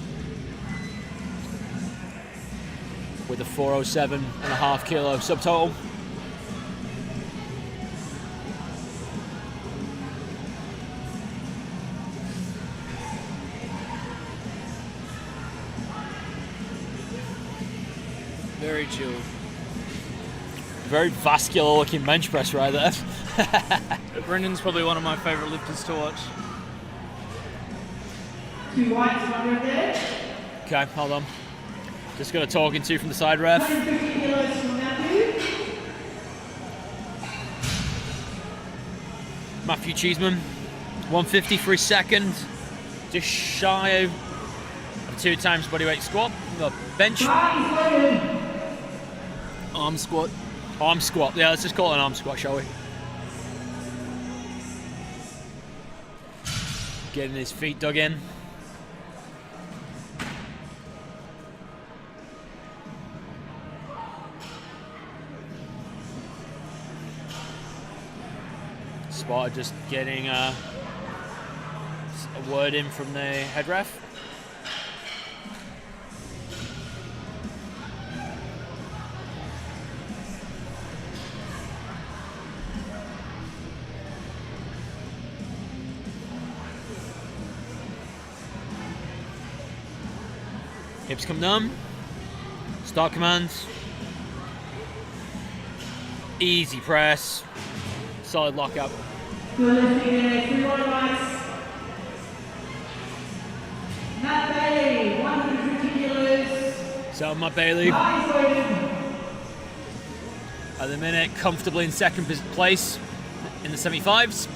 with a 407.5 kilo subtotal. Very chill. Very vascular looking bench press right there. Brendan's probably one of my favourite lifters to watch. 2 whites, 1 red there. Okay, hold on. Just got a talking to from the side ref. 150 kilos from Matthew. Matthew Cheeseman, 150 for his second. Just shy of 2 times bodyweight squat. The bench. Bar is loaded. Arm squat. Arm squat. Yeah, let's just call it an arm squat, shall we? Getting his feet dug in. Spotted just getting a word in from the head ref. Hips come down. Start commands. Easy press. Solid lockup. Good lifting there, 3 white lights. Matt Bailey, 150 kilos. So Matt Bailey Bar is loaded. at the minute comfortably in second place in the 75s.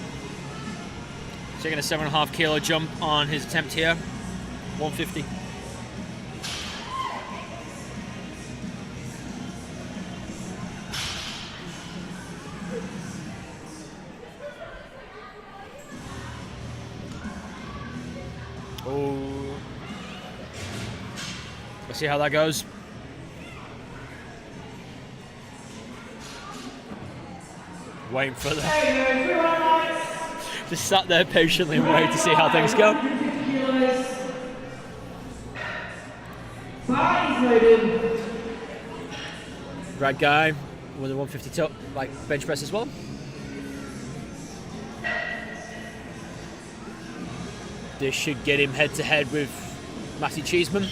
Taking a 7.5 kilo jump on his attempt here. 150. Oh, let's see how that goes. Waiting for that. There you go, 3 white lights. Just sat there patiently and waiting to see how things go. 150 kilos. Bar is loaded. Grad guy with a 150 top, like bench press as well. This should get him head to head with Matthew Cheeseman.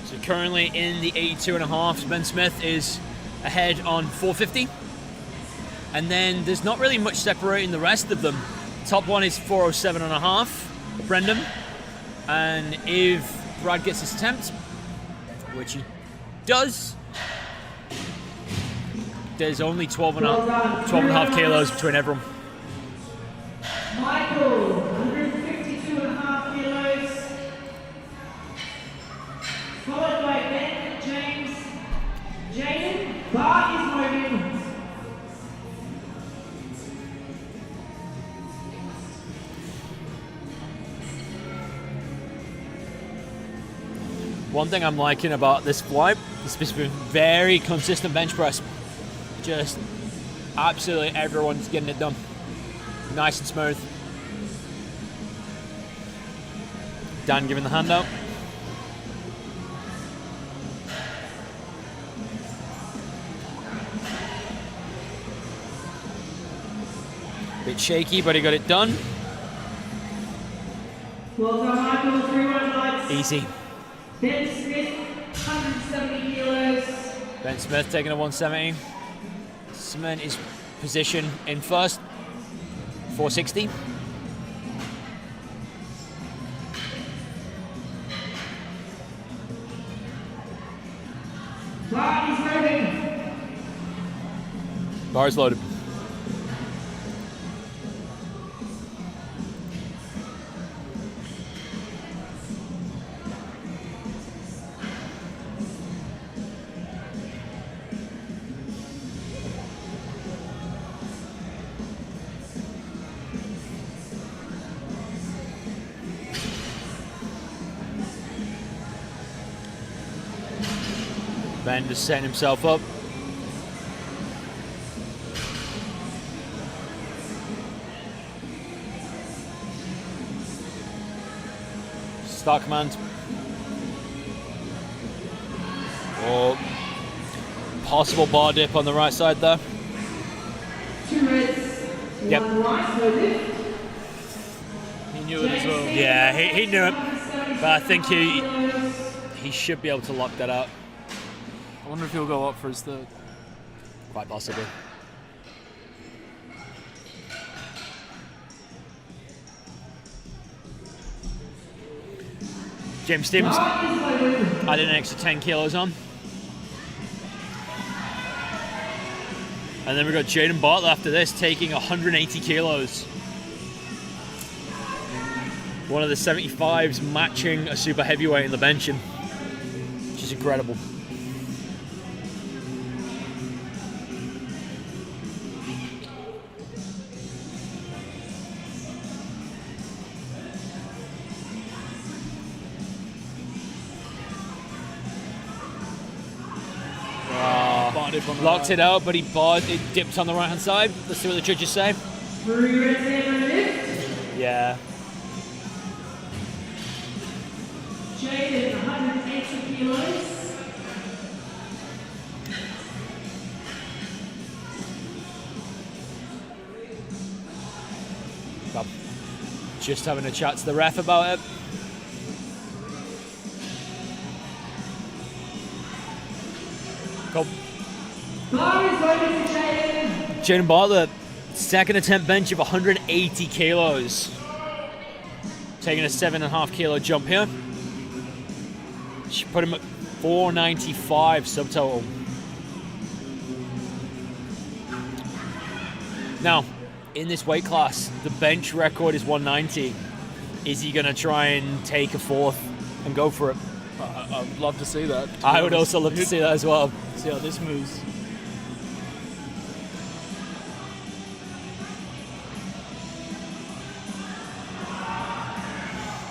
So currently in the 82.5, Ben Smith is ahead on 450. And then there's not really much separating the rest of them. Top one is 407.5, Brendan. And if Brad gets his attempt, which he does, there's only 12.5 kilos between everyone. Michael, 152.5 kilos. Followed by Ben, James, Jaden, bar is moving. One thing I'm liking about this flight is it's been very consistent bench press. Just absolutely everyone's getting it done. Nice and smooth. Dan giving the hand out. Bit shaky, but he got it done. Well done, Michael. 3 run lights. Easy. Ben Smith, 170 kilos. Ben Smith taking a 170. Cement is position in first. 460. Bar is moving. Bar is loaded. Ben just setting himself up. Start command. Oh, possible bar dip on the right side there. 2 reds, Yep. 1 right, so lift. He knew it as well. Yeah, he knew it, but I think he should be able to lock that out. I wonder if he'll go up for his third. Quite possibly. James Stevens added an extra 10 kilos on. And then we've got Jaden Bartlett after this taking 180 kilos. One of the 75s matching a super heavyweight in the benching, which is incredible. Locked it out, but it dipped on the right hand side. Let's see what the judges say. 3 reds and a lift. Yeah. Jaden, 180 kilos. Well, just having a chat to the ref about it. Cool. Bar is loaded for Jaden. Jaden Bartlett, second attempt bench of 180 kilos. Taking a 7.5 kilo jump here. She put him at 495 subtotal. Now, in this weight class, the bench record is 190. Is he gonna try and take a fourth and go for it? I would love to see that. I would also love to see that as well. See how this moves.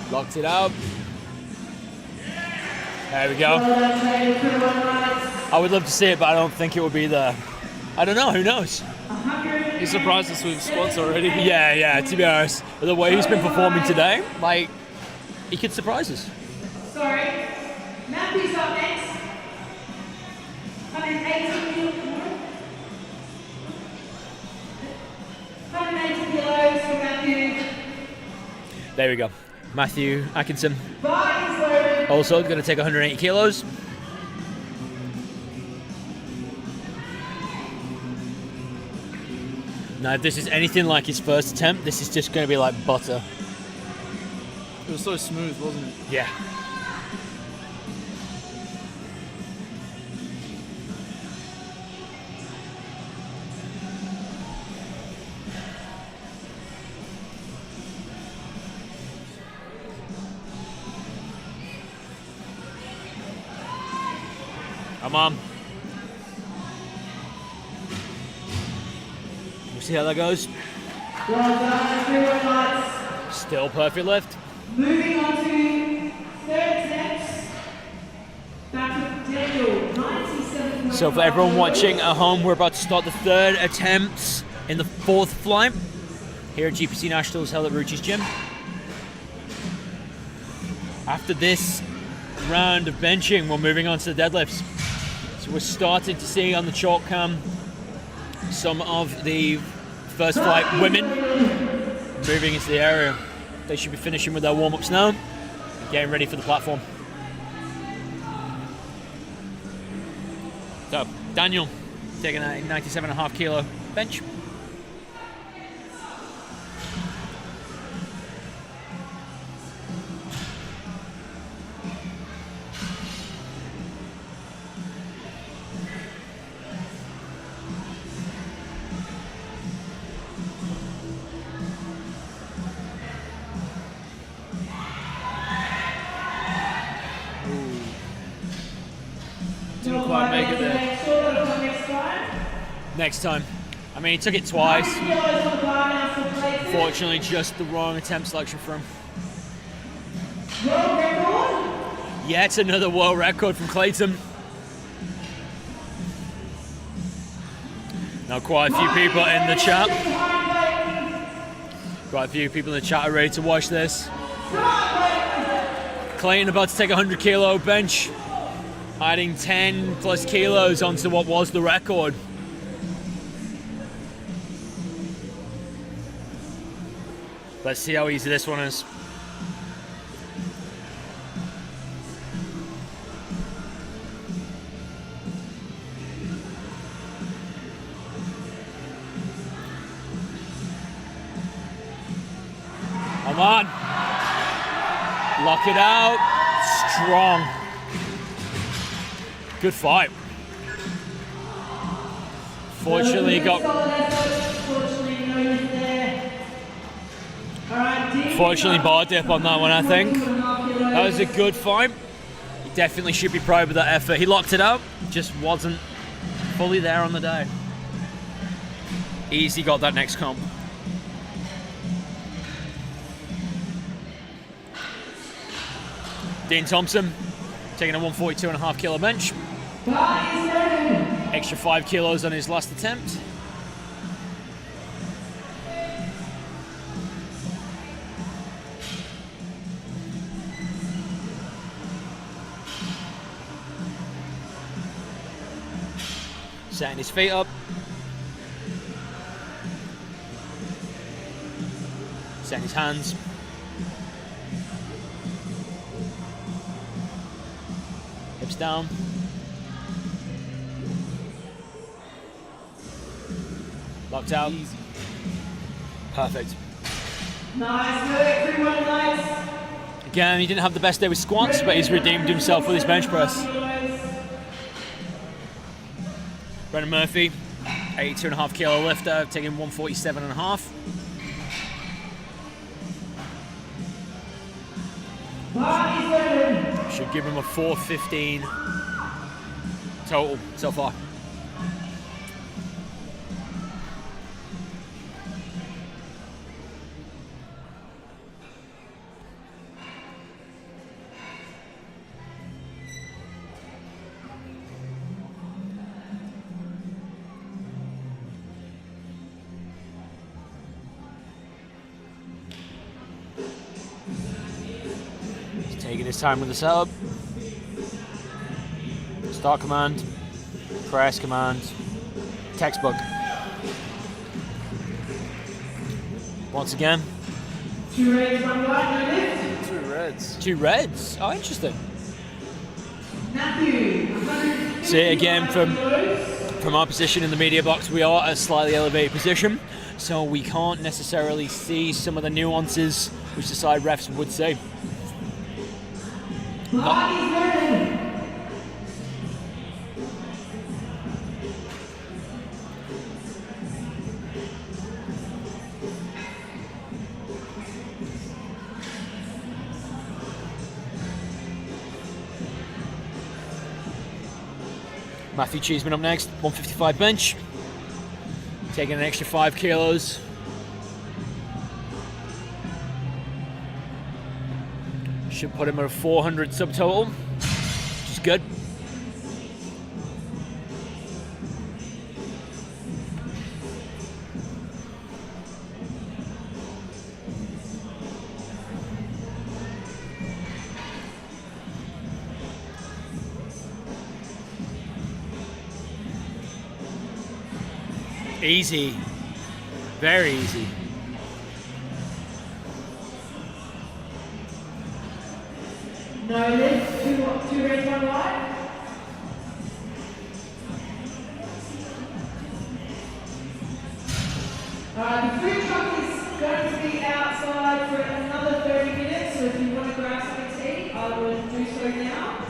Locked it out. There we go. I would love to see it, but I don't think it would be there. I don't know, who knows? He surprised us with squats already. Yeah, to be honest. With the way he's been performing today, like, he could surprise us. Sorry. Matthew's up next. 180 kilos. 180 kilos for Matthew. There we go. Matthew Atkinson. Bar is loaded. Also going to take 180 kilos. Now, if this is anything like his first attempt, this is just going to be like butter. It was so smooth, wasn't it? Yeah. Come on. We'll see how that goes. Well done, everyone, lads. Still perfect lift. Moving on to third attempts. Back to Daniel, 97. So for everyone watching at home, we're about to start the third attempts in the fourth flight here at GPC Nationals held at Rucci's gym. After this round of benching, we're moving on to the deadlifts. So we're starting to see on the chalk cam some of the first flight women moving into the area. They should be finishing with their warm-ups now, getting ready for the platform. So, Daniel taking a 97.5 kilo bench. Didn't quite make it there. Next time. I mean, he took it twice. Fortunately, just the wrong attempt selection for him. World record. Yet another world record from Clayton. Now, quite a few people in the chat. Quite a few people in the chat are ready to watch this. Clayton about to take a 100 kilo bench, adding 10 plus kilos onto what was the record. Let's see how easy this one is. Come on. Lock it out. Strong. Good fight. Fortunately, Fortunately, bar dip on that one, I think. That was a good fight. He definitely should be proud of that effort. He locked it up, just wasn't fully there on the day. Easy got that next comp. Dean Thompson taking a 142.5 kilo bench. Extra 5 kilos on his last attempt. Setting his feet up. Setting his hands. Hips down. Locked out. Easy. Perfect. Nice work, everyone, nice. Again, he didn't have the best day with squats, but he's redeemed himself with his bench press. Brendan Murphy, 82.5 kilo lifter, taking 147.5. Should give him a 415 total so far. Taking his time with the setup. Start command, press command, textbook. Once again. 2 reds, 1 white, no lift. 2 reds. 2 reds. Oh, interesting. Matthew, See, again, from our position in the media box, we are at a slightly elevated position. so we can't necessarily see some of the nuances which the side refs would say. Matthew Cheeseman up next, 155 bench, taking an extra 5 kilos. Should put him at a 400 subtotal, which is good. Easy, very easy. No lift, two reds, one wide. The food truck is going to be outside for another 30 minutes, so if you want to grab something to eat, I will do so now.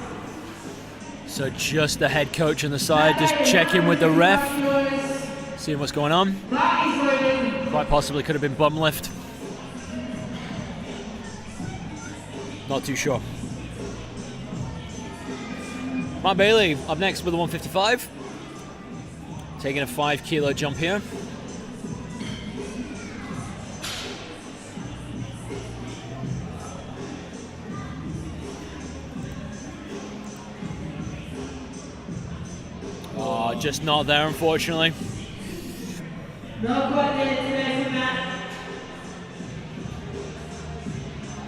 So just the head coach on the side, just checking with the ref, seeing what's going on. Quite possibly could have been bum lift. Not too sure. Matt Bailey up next with a 155. Taking a 5 kilo jump here. Oh, just not there, unfortunately. Not quite there today for Matt.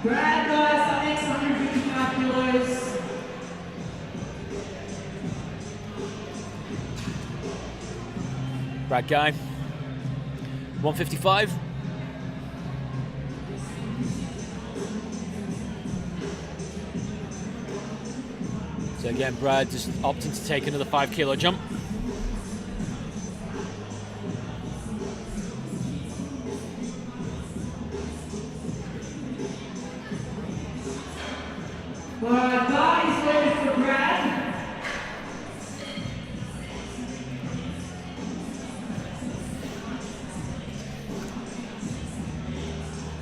Brad, guys, up next, 155 kilos. Brad Guy, 155. So again, Brad just opting to take another 5 kilo jump. Bar is ready for Brad.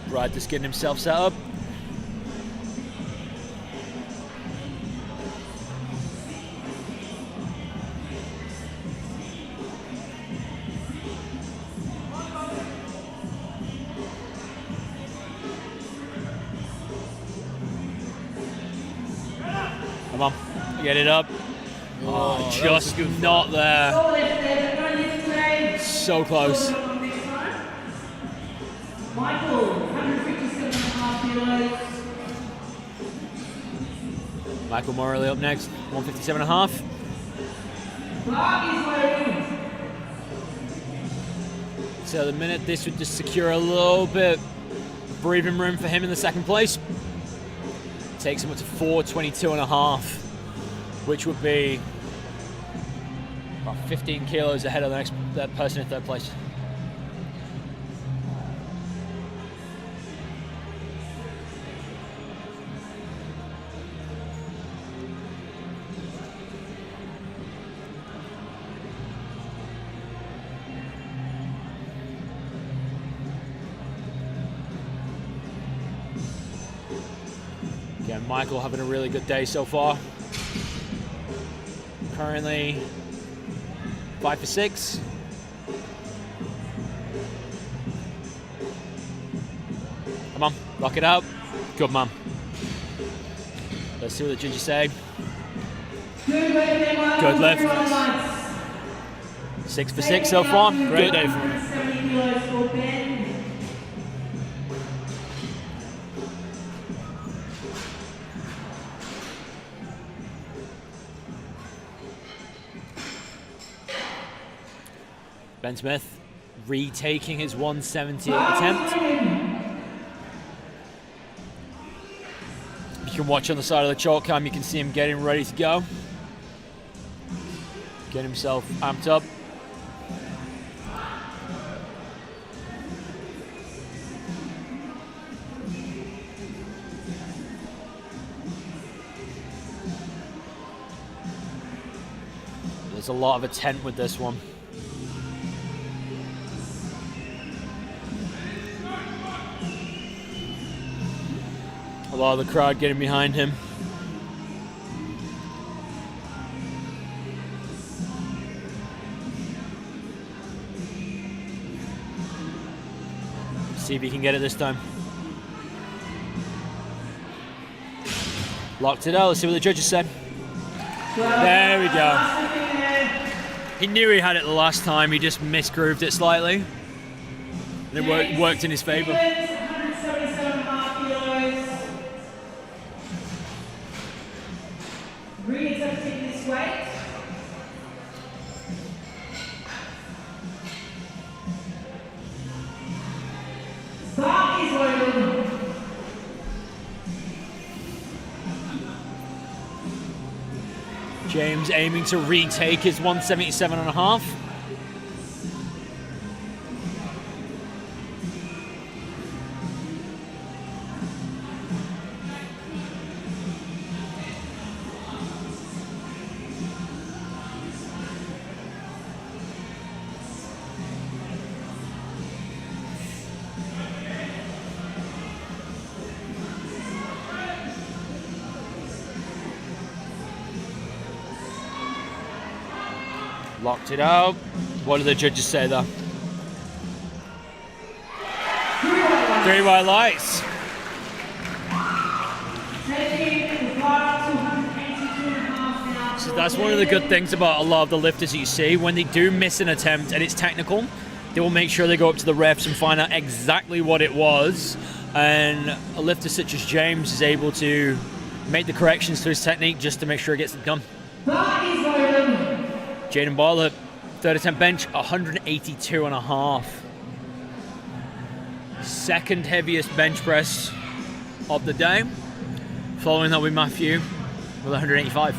Brad just getting himself set up. Come on, get it up. Oh, just not there. So close. Michael, 157.5 kilos. Michael Morley up next, 157.5. Bar is waiting. So the minute this would just secure a little bit of breathing room for him in the second place. Takes him up to 422.5, which would be about 15 kilos ahead of the next person in third place. Again, Michael having a really good day so far. Currently 5 for 6. Come on, lock it up. Good man. Let's see what the judges say. Good lift. 6 for 6 so far. Great day for him. 70 kilos for Ben. Ben Smith retaking his 170 attempt. You can watch on the side of the chalk cam, you can see him getting ready to go. Get himself amped up. There's a lot of intent with this one. A lot of the crowd getting behind him. See if he can get it this time. Locked it out. Let's see what the judges said. There we go. He knew he had it the last time. He just misgrooved it slightly. And it worked in his favor. 177.5 kilos. Readjusting this weight. Bar is loaded. James aiming to retake his 177.5. Locked it out. What do the judges say though? 3 white lights. So that's one of the good things about a lot of the lifters that you see. When they do miss an attempt and it's technical, they will make sure they go up to the refs and find out exactly what it was. And a lifter such as James is able to make the corrections to his technique just to make sure it gets it done. Jaden Bartlett, third attempt bench, 182.5. Second heaviest bench press of the day. Following that with Matthew with 185.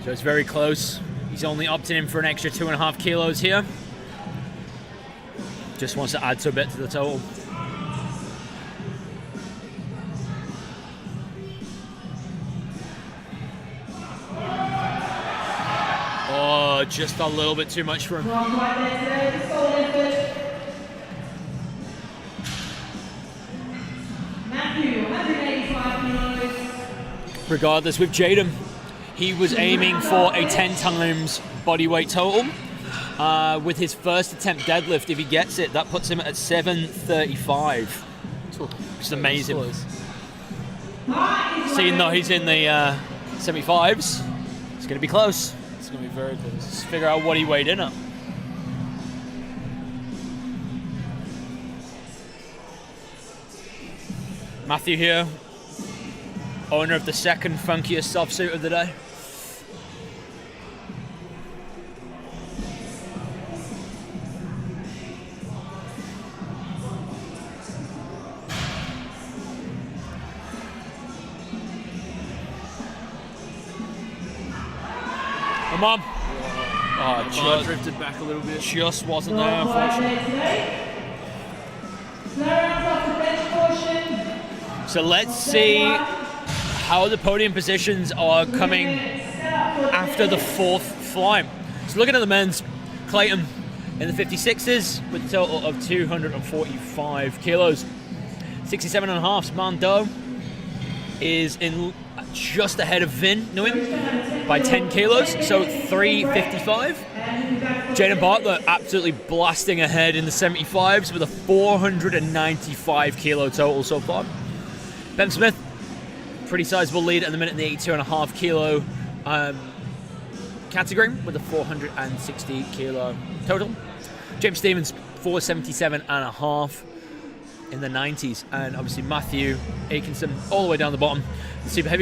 So it's very close. He's only opting in for an extra 2.5 kilos here. Just wants to add to a bit to the total. Oh, just a little bit too much for him. Matthew, 185 kilos. Regardless, with Jaden, he was aiming for a 10 times body weight total. With his first attempt deadlift, if he gets it, that puts him at 735, which is amazing. Seeing though he's in the 75s, it's going to be close. It's going to be very close. Let's figure out what he weighed in at. Matthew here, owner of the second funkiest soft suit of the day. Come on. Oh, Bar drifted back a little bit. Just wasn't there, unfortunately. So let's see how the podium positions are coming after the fourth fly. So looking at the men's, Clayton in the 56s with a total of 245 kilos. 67.5, Mando is in just ahead of Vin Nguyen by 10 kilos, so 355. Jaden Bartlett absolutely blasting ahead in the 75s with a 495 kilo total so far. Ben Smith, pretty sizable lead at the minute in the 82.5 kilo category with a 460 kilo total. James Stevens, 477.5 in the 90s, and obviously Matthew Atkinson all the way down the bottom, the super heavyweight.